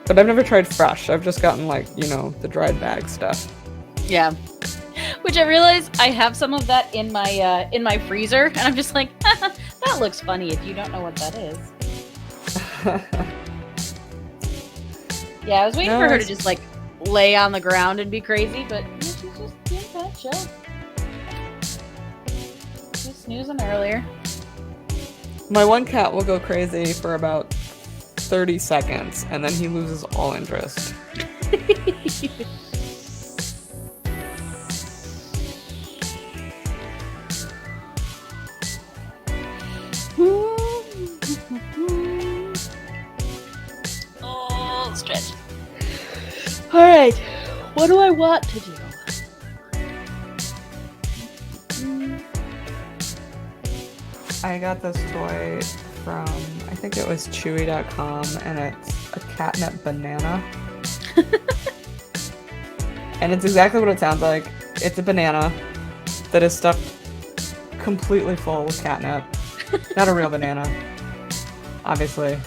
But I've never tried fresh. I've just gotten the dried bag stuff. Yeah. Which I realize I have some of that in my freezer, and I'm just like, that looks funny if you don't know what that is. Yeah, I was waiting for her to just lay on the ground and be crazy, but she's just being kind of chill. She's snoozing earlier. My one cat will go crazy for about 30 seconds, and then he loses all interest. Oh, stretch. All right, what do I want to do? I got this toy from, I think it was Chewy.com, and it's a catnip banana. And it's exactly what it sounds like. It's a banana that is stuffed completely full with catnip. Not a real banana, obviously.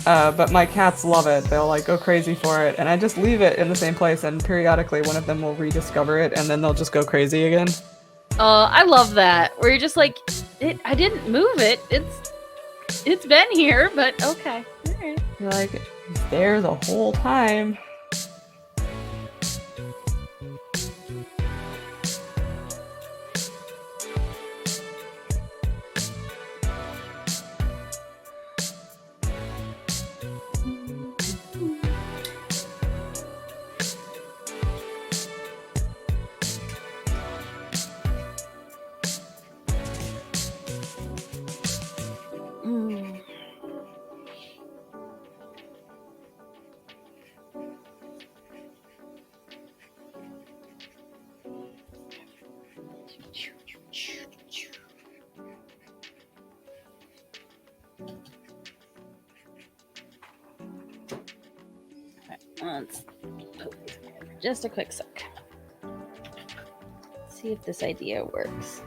But my cats love it. They'll go crazy for it, and I just leave it in the same place, and periodically one of them will rediscover it, and then they'll just go crazy again. I love that. Where you're just like, I didn't move it. It's been here, but okay. All right. You're like, it's there the whole time. Let's just a quick sec. See if this idea works.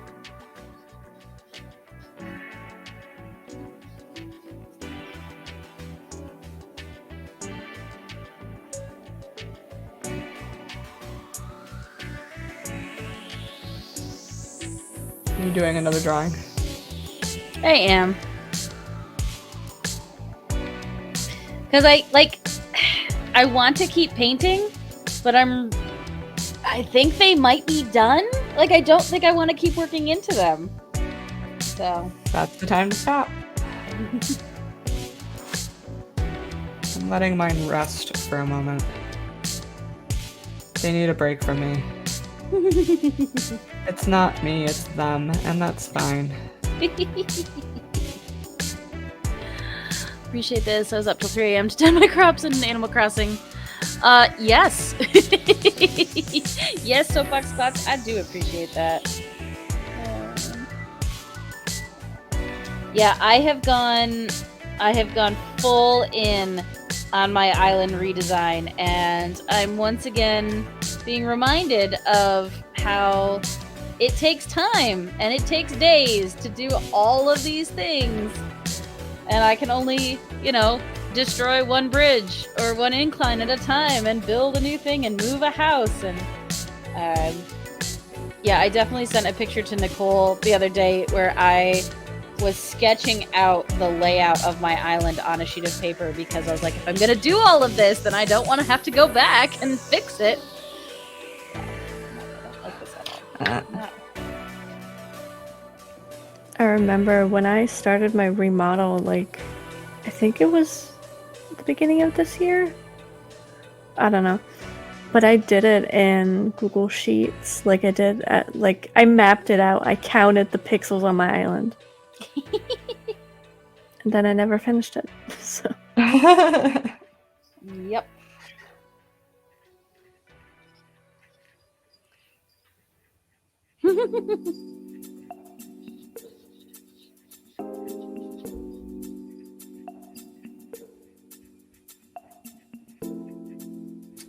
Are you doing another drawing? I am. Because I want to keep painting, but I think they might be done. I don't think I want to keep working into them. So. That's the time to stop. I'm letting mine rest for a moment. They need a break from me. It's not me, it's them, and that's fine. Appreciate this. I was up till 3 a.m. to tend my crops in Animal Crossing. Yes. Yes, Soapbox Spots, I do appreciate that. Yeah, I have gone full in on my island redesign, and I'm once again being reminded of how it takes time and it takes days to do all of these things. And I can only, destroy one bridge or one incline at a time and build a new thing and move a house. And yeah, I definitely sent a picture to Nicole the other day where I was sketching out the layout of my island on a sheet of paper because I was like, if I'm going to do all of this, then I don't want to have to go back and fix it. I don't like this at all. I remember when I started my remodel, I think it was the beginning of this year. I don't know. But I did it in Google Sheets. Like I did at, like I mapped it out. I counted the pixels on my island. And then I never finished it. So Yep.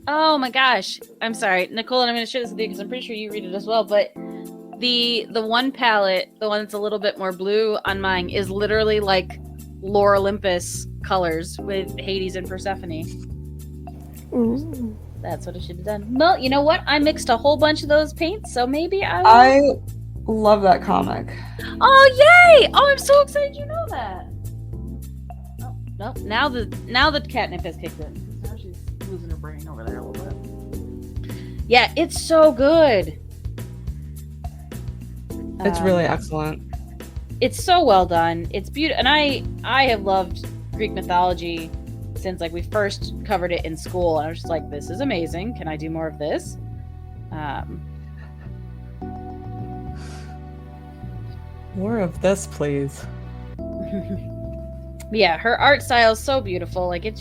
Oh my gosh. I'm sorry. Nicole, and I'm going to share this with you because I'm pretty sure you read it as well, but the one palette, the one that's a little bit more blue on mine, is literally like Lore Olympus colors with Hades and Persephone. ooh. That's what I should have done. Well, you know what? I mixed a whole bunch of those paints, so maybe I will... I love that comic. Oh, yay! Oh, I'm so excited you know that. Oh, no, now the catnip has kicked in. Now she's losing her brain over there a little bit. Yeah, it's so good. It's really excellent. It's so well done. It's beautiful, and I have loved Greek mythology since like we first covered it in school, and I was just like, this is amazing. Can I do more of this? More of this, please. Yeah, her art style is so beautiful. Like it's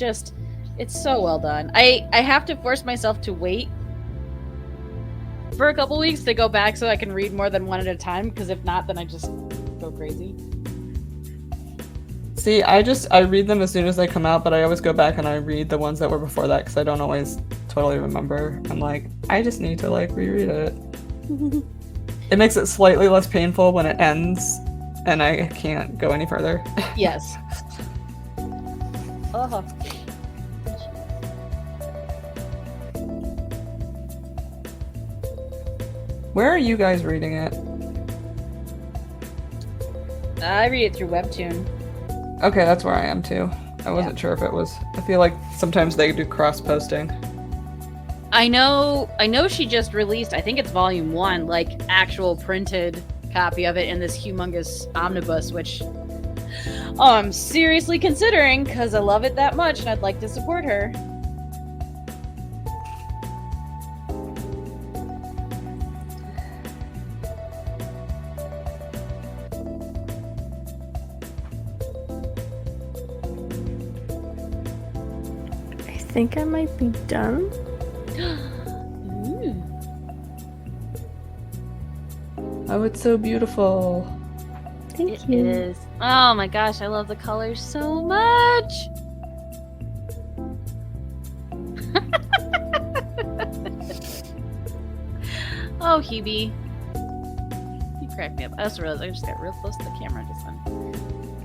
so well done. I have to force myself to wait for a couple weeks to go back so I can read more than one at a time, because if not, then I just go crazy. See, I read them as soon as they come out, but I always go back and I read the ones that were before that because I don't always totally remember. I'm like, I just need to like reread it. It makes it slightly less painful when it ends and I can't go any further. Yes. Uh-huh. Where are you guys reading it? I read it through Webtoon. Okay, that's where I am too. I wasn't sure if it was. I feel like sometimes they do cross-posting. I know she just released, I think it's volume 1, like actual printed copy of it in this humongous omnibus, which I'm seriously considering because I love it that much and I'd like to support her. I think I might be done. Oh, it's so beautiful. Thank It you. is. Oh my gosh, I love the colors so much. Oh, Hubie. You cracked me up. I just realized I just got real close to the camera just then.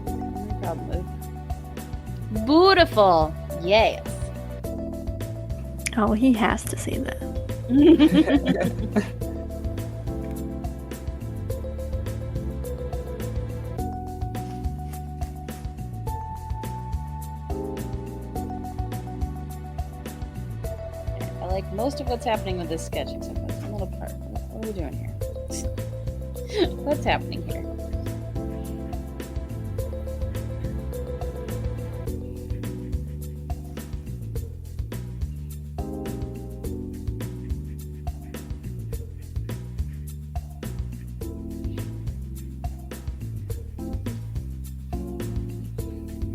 No problem. Beautiful. Yes. Oh, he has to say that. I like most of what's happening with this sketch, except for this little part. What are we doing here? What's happening here?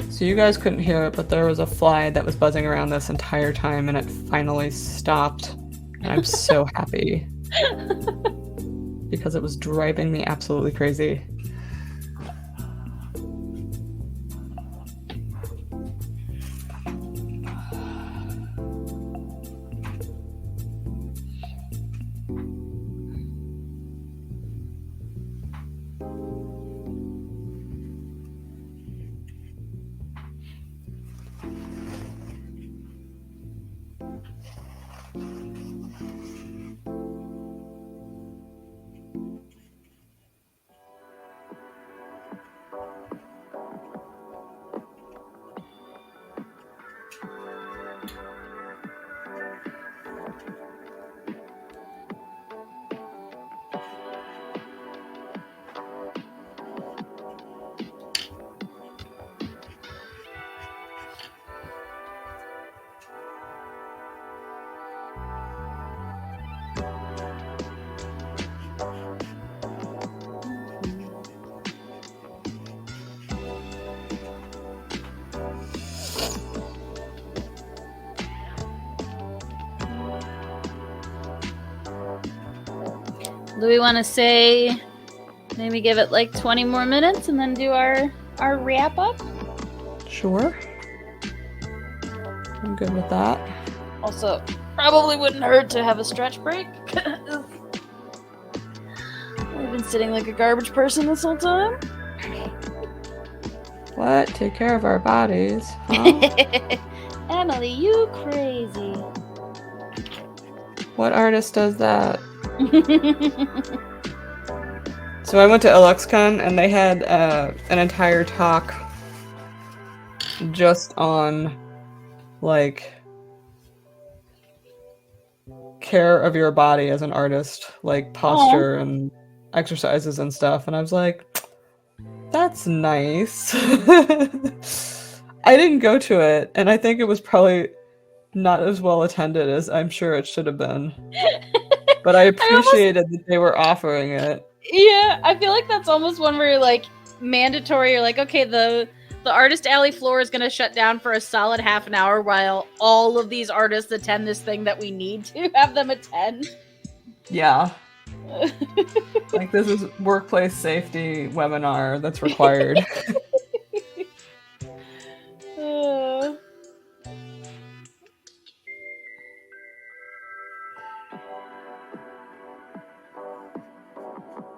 So you guys couldn't hear it, but there was a fly that was buzzing around this entire time and it finally stopped. And I'm so happy. Because it was driving me absolutely crazy. Do we want to say maybe give it like 20 more minutes and then do our wrap up? Sure. I'm good with that. Also, probably wouldn't hurt to have a stretch break. I've been sitting like a garbage person this whole time. What? Take care of our bodies, huh? Emily, you crazy. What artist does that? So I went to LXCon and they had an entire talk just on like care of your body as an artist, like posture and exercises and stuff, and I was like, that's nice. I didn't go to it, and I think it was probably not as well attended as I'm sure it should have been. But I appreciated that they were offering it. Yeah, I feel like that's almost one where you're like mandatory. You're like, okay, the artist alley floor is going to shut down for a solid half an hour while all of these artists attend this thing that we need to have them attend. Yeah. Like, this is workplace safety webinar that's required.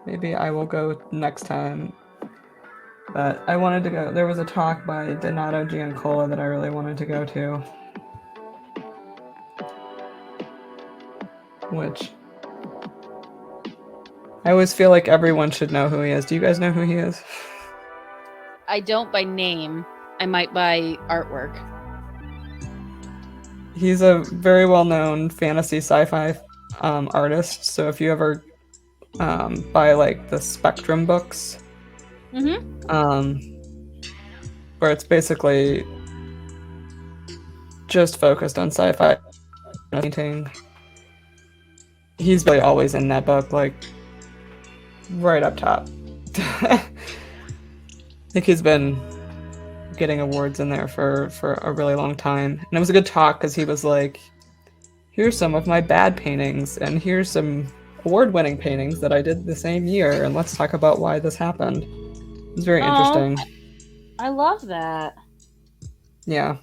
Maybe I will go next time. But I wanted to go. There was a talk by Donato Giancola that I really wanted to go to. Which I always feel like everyone should know who he is. Do you guys know who he is? I don't by name. I might by artwork. He's a very well-known fantasy sci-fi artist. So if you ever buy like the Spectrum books, where it's basically just focused on sci-fi painting, he's really always in that book, like right up top. I think he's been getting awards in there for a really long time, and it was a good talk because he was like, here's some of my bad paintings and here's some award-winning paintings that I did the same year, and let's talk about why this happened. It was very interesting. I love that. Yeah.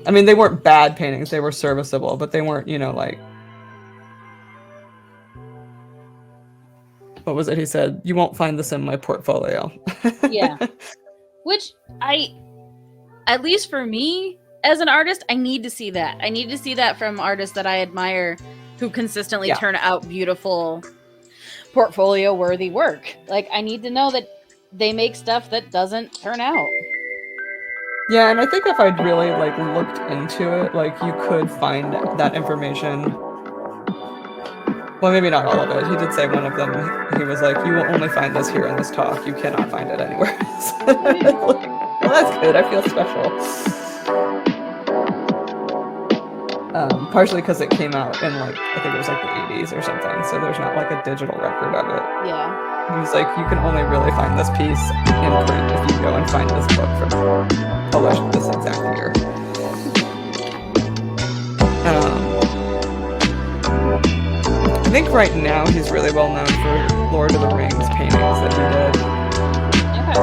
I mean, they weren't bad paintings, they were serviceable, but they weren't, you know, like, what was it he said? You won't find this in my portfolio. Yeah. Which at least for me, as an artist, I need to see that. I need to see that from artists that I admire who consistently turn out beautiful, portfolio-worthy work. Like, I need to know that they make stuff that doesn't turn out. Yeah, and I think if I'd really, like, looked into it, like, you could find that information. Well, maybe not all of it. He did say one of them, he was like, you will only find this here in this talk. You cannot find it anywhere else. Like, well, that's good. I feel special. Partially because it came out in, like, I think it was like the 80s or something, so there's not like a digital record of it. Yeah. He was like, you can only really find this piece in print if you go and find this book from published this exact year. I think right now he's really well known for Lord of the Rings paintings that he did. Okay.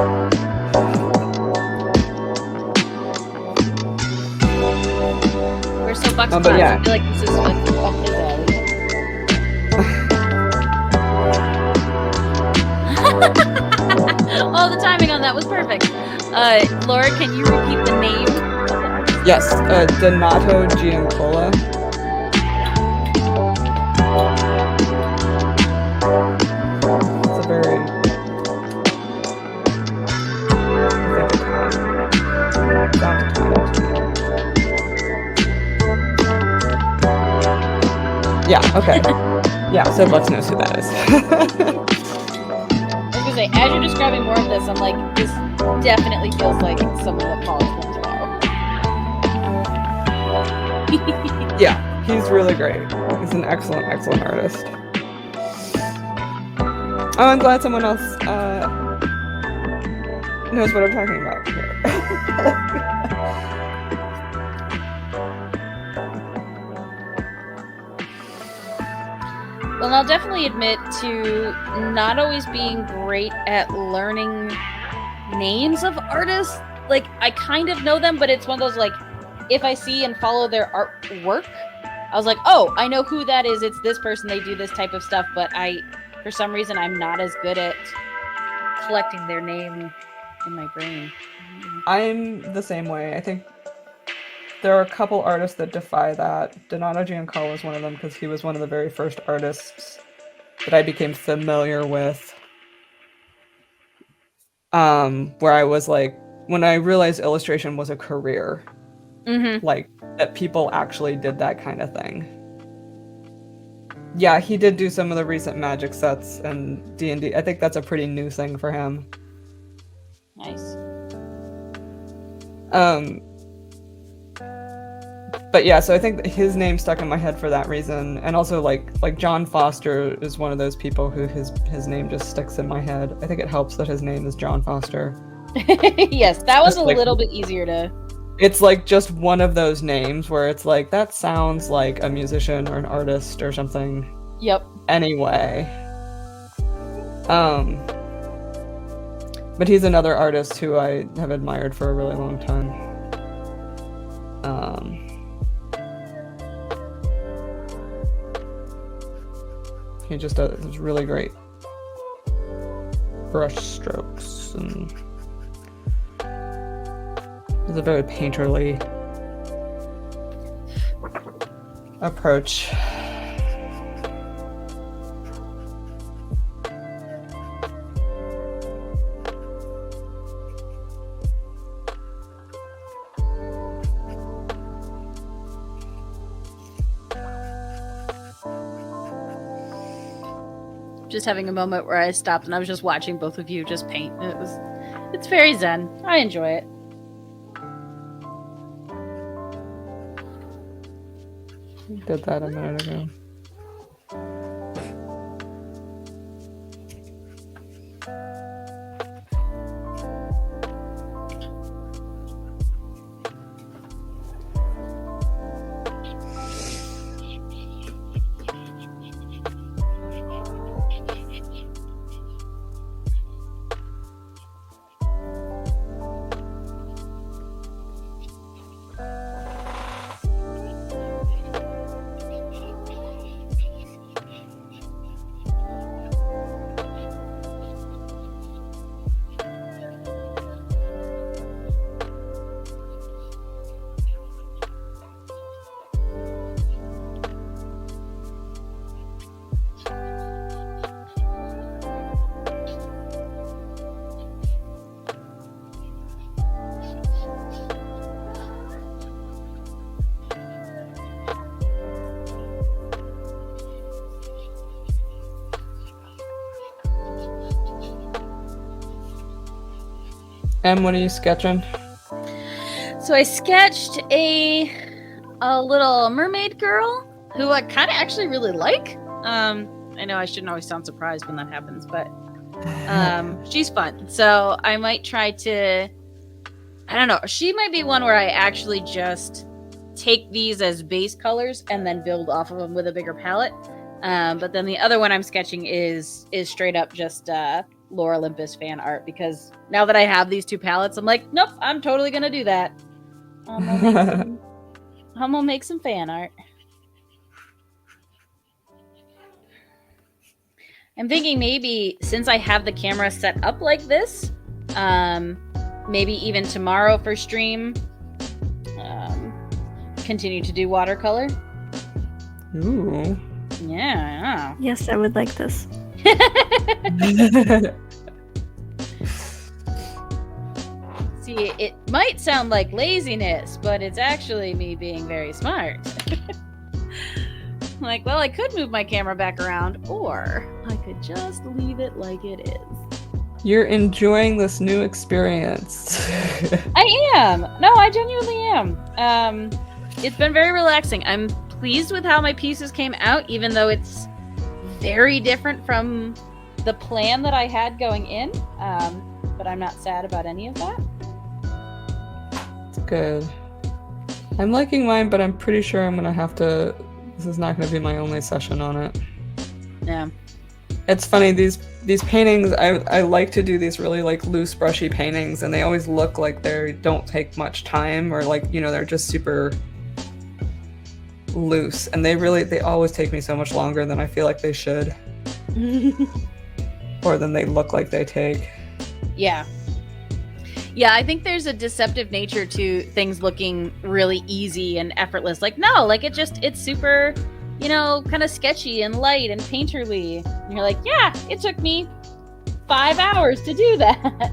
We're so bucks but yeah. I feel like this is like up his alley. Oh, the timing on that was perfect. Laura, can you repeat the name? Yes, Donato Giancola. It's a very... Yeah, okay. Yeah, so Bucks knows who that is. I was gonna say, as you're describing more of this, I'm like, this definitely feels like someone that Paul's going to know. Yeah, he's really great. He's an excellent, excellent artist. Oh, I'm glad someone else knows what I'm talking about here. Well, I'll definitely admit to not always being great at learning names of artists. Like, I kind of know them, but it's one of those, like, if I see and follow their artwork, I was like, oh, I know who that is. It's this person. They do this type of stuff. But for some reason, I'm not as good at collecting their name in my brain. I'm the same way. I think there are a couple artists that defy that. Donato Giancarlo is one of them because he was one of the very first artists that I became familiar with. Where I was like, when I realized illustration was a career, like that people actually did that kind of thing. Yeah, he did do some of the recent Magic sets and D&D. I think that's a pretty new thing for him. Nice. But yeah, so I think his name stuck in my head for that reason, and also like John Foster is one of those people who his name just sticks in my head. I think it helps that his name is John Foster. Yes, that was Just a little bit easier to. It's like just one of those names where it's like that sounds like a musician or an artist or something. Yep. Anyway, but he's another artist who I have admired for a really long time. He just does really great brush strokes and has a very painterly approach. Just having a moment where I stopped and I was just watching both of you just paint. It's very zen. I enjoy it. Did that a minute ago. Em, what are you sketching? So I sketched a little mermaid girl who I kind of actually really like. I know I shouldn't always sound surprised when that happens, but she's fun. So I might try to, I don't know, she might be one where I actually just take these as base colors and then build off of them with a bigger palette. But then the other one I'm sketching is straight up just Lore Olympus fan art, because now that I have these two palettes, I'm like, nope, I'm totally gonna do that. I'm gonna make some fan art. I'm thinking maybe since I have the camera set up like this, maybe even tomorrow for stream, continue to do watercolor. Ooh. Yeah. Yes, I would like this. See, it might sound like laziness, but it's actually me being very smart. Like, well, I could move my camera back around, or I could just leave it like it is. You're enjoying this new experience. I am. No, I genuinely am. It's been very relaxing. I'm pleased with how my pieces came out, even though it's very different from the plan that I had going in. But I'm not sad about any of that. It's good. I'm liking mine, but I'm pretty sure I'm gonna have to. This is not gonna be my only session on it. Yeah. It's funny, these paintings, I like to do these really like loose brushy paintings, and they always look like they don't take much time, or like, you know, they're just super loose, and they always take me so much longer than I feel like they should. Or than they look like they take. Yeah. Yeah, I think there's a deceptive nature to things looking really easy and effortless. Like, no, like it's super, you know, kind of sketchy and light and painterly. And you're like, yeah, it took me 5 hours to do that.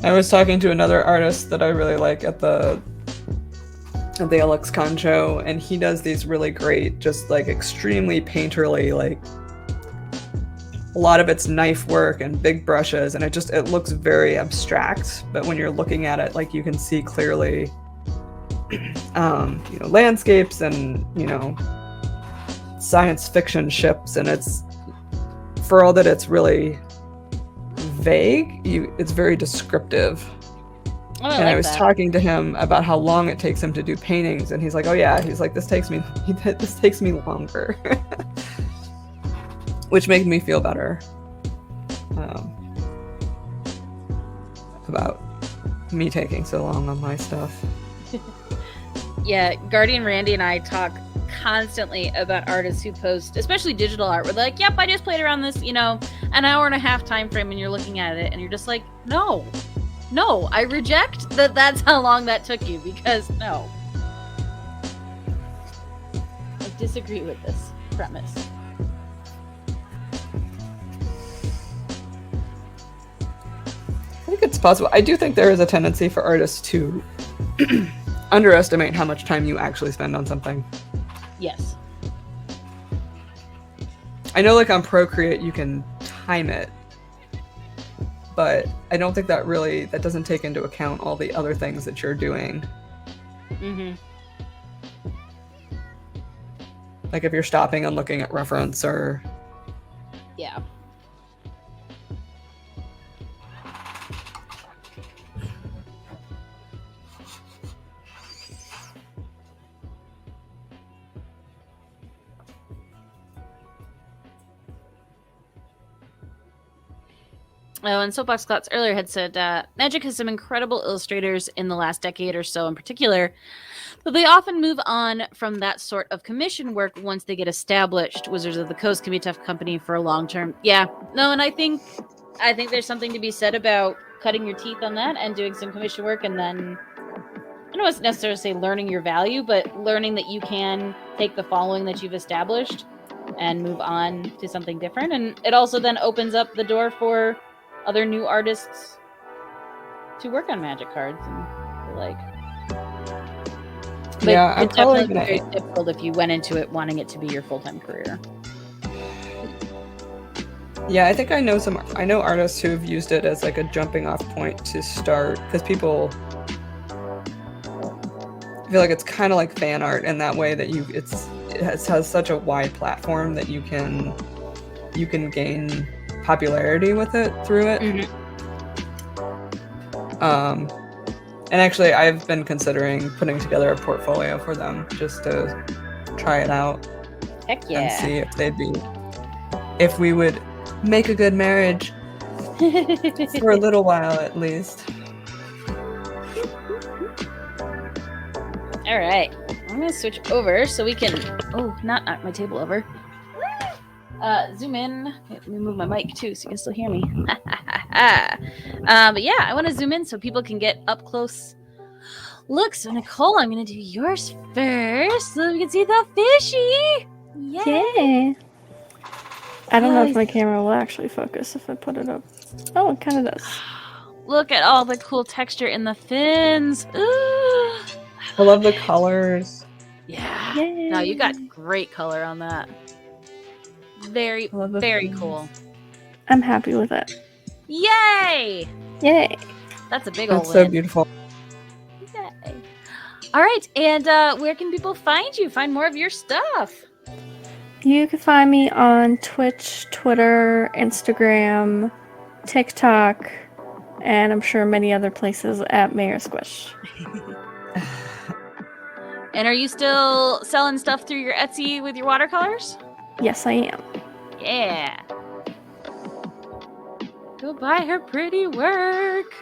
I was talking to another artist that I really like at the Alex Con show, and he does these really great, just like extremely painterly, like a lot of it's knife work and big brushes, and it looks very abstract, but when you're looking at it, like you can see clearly you know, landscapes and, you know, science fiction ships, and it's, for all that it's really vague, it's very descriptive. Oh, And like I was that. talking to him about how long it takes him to do paintings, and he's like, oh yeah, he's like, this takes me longer. Which made me feel better about me taking so long on my stuff. Yeah, Guardian Randy and I talk constantly about artists who post, especially digital art, where they're like, yep, I just played around this, you know, an hour and a half time frame, and you're looking at it and you're just like, no, I reject that's how long that took you, because no. I disagree with this premise. I think it's possible. I do think there is a tendency for artists to underestimate how much time you actually spend on something. Yes. I know, like on Procreate, you can time it, but I don't think that doesn't take into account all the other things that you're doing. Mm-hmm. Like if you're stopping and looking at reference, or Yeah. Oh, and Soapbox Clots earlier had said Magic has some incredible illustrators in the last decade or so in particular, but they often move on from that sort of commission work once they get established. Wizards of the Coast can be a tough company for a long term. Yeah, no, and I think there's something to be said about cutting your teeth on that and doing some commission work, and then I don't necessarily say learning your value, but learning that you can take the following that you've established and move on to something different. And it also then opens up the door for other new artists to work on Magic cards and the like. But yeah, I'm it's probably definitely gonna. very difficult if you went into it wanting it to be your full-time career. Yeah, I think I know artists who have used it as like a jumping off point to start, because people feel like it's kind of like fan art in that way, that it has such a wide platform that you can gain popularity with it through it. Mm-hmm. And actually, I've been considering putting together a portfolio for them just to try it out. Heck yeah. And see if we would make a good marriage for a little while at least. All right, I'm gonna switch over so we can. Oh, not knock my table over. Zoom in. Let me move my mic too, so you can still hear me. But yeah, I want to zoom in so people can get up close looks. So Nicole, I'm gonna do yours first, so we can see the fishy. Yay! I don't know if my camera will actually focus if I put it up. Oh, it kind of does. Look at all the cool texture in the fins. Ooh. I love the colors. Yeah. Yay. No, you got great color on that. Very, very cool. I'm happy with it. Yay! Yay! That's a big old That's so win. beautiful. Yay. All right, and where can people find you? Find more of your stuff. You can find me on Twitch, Twitter, Instagram, TikTok, and I'm sure many other places at Mayor Squish. And are you still selling stuff through your Etsy with your watercolors? Yes, I am. Yeah. Go buy her pretty work.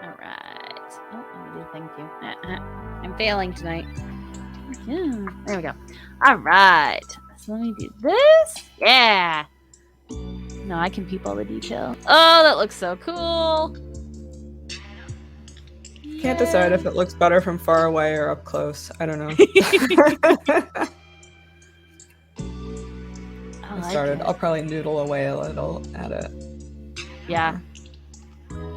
All right. Oh, let me do thank you. I'm failing tonight. Yeah. There we go. All right. So let me do this. Yeah. No, I can peep all the detail. Oh, that looks so cool. Can't decide if it looks better from far away or up close. I don't know. I started. I'll probably noodle away a little at it. Yeah.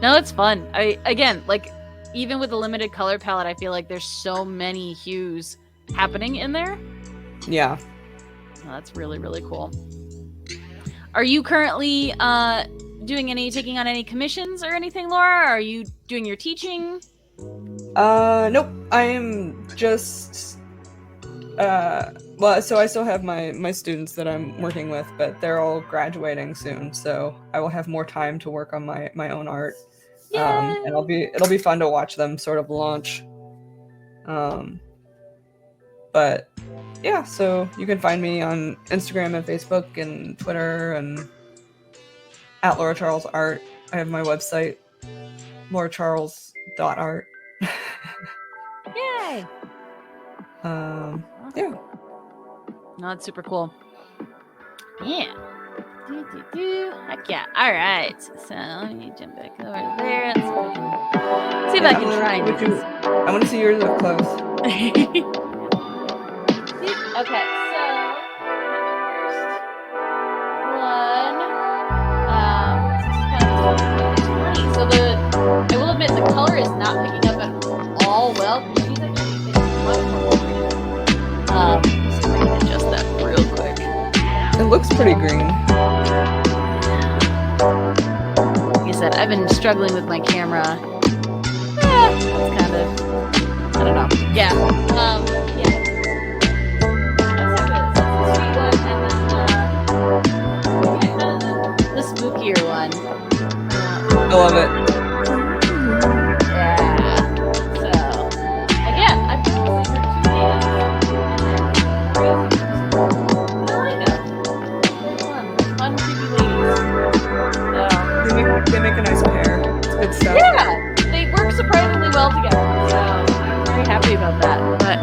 No, it's fun. Again, like, even with the limited color palette, I feel like there's so many hues happening in there. Yeah. Oh, that's really, really cool. Are you currently taking on any commissions or anything, Laura? Are you doing your teaching? Nope. I'm just well, so I still have my students that I'm working with, but they're all graduating soon, so I will have more time to work on my own art. And it'll be fun to watch them sort of launch. But yeah, so you can find me on Instagram and Facebook and Twitter and at Laura Charles Art. I have my website, lauracharles.art. Yay! Yeah. No, that's super cool. Yeah. Heck yeah. All right. So let me jump back over there. Let's see if I can try and do this. I want to see yours up close. Okay, so first one, so I will admit the color is not picking up at all well. She's actually much more green. So I can adjust that real quick. It looks pretty green. Like I said, I've been struggling with my camera. It's kind of, I don't know. Yeah. Yeah. The spookier one. I love it. Yeah. So, again, I've been using her 2 days. I like them. They're fun. Fun, creepy ladies. So. They make a nice pair. It's good stuff. Yeah, they work surprisingly well together. So, I'm very happy about that. But,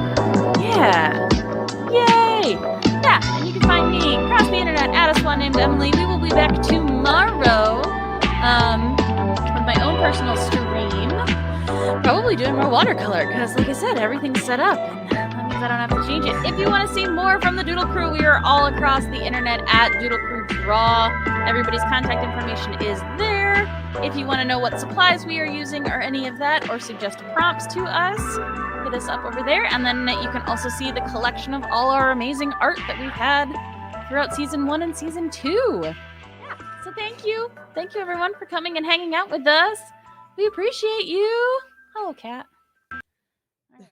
yeah. Yay! Yeah, and you can find me across the internet at a swan named Emily. We will be back tomorrow with my own personal stream. Probably doing more watercolor because, like I said, everything's set up. And that means I don't have to change it. If you want to see more from the Doodle Crew, we are all across the internet at Doodle Crew Draw. Everybody's contact information is there. If you want to know what supplies we are using or any of that, or suggest prompts to us, hit us up over there. And then you can also see the collection of all our amazing art that we've had throughout season 1 and season 2. Yeah, so thank you. Thank you, everyone, for coming and hanging out with us. We appreciate you. Hello, cat.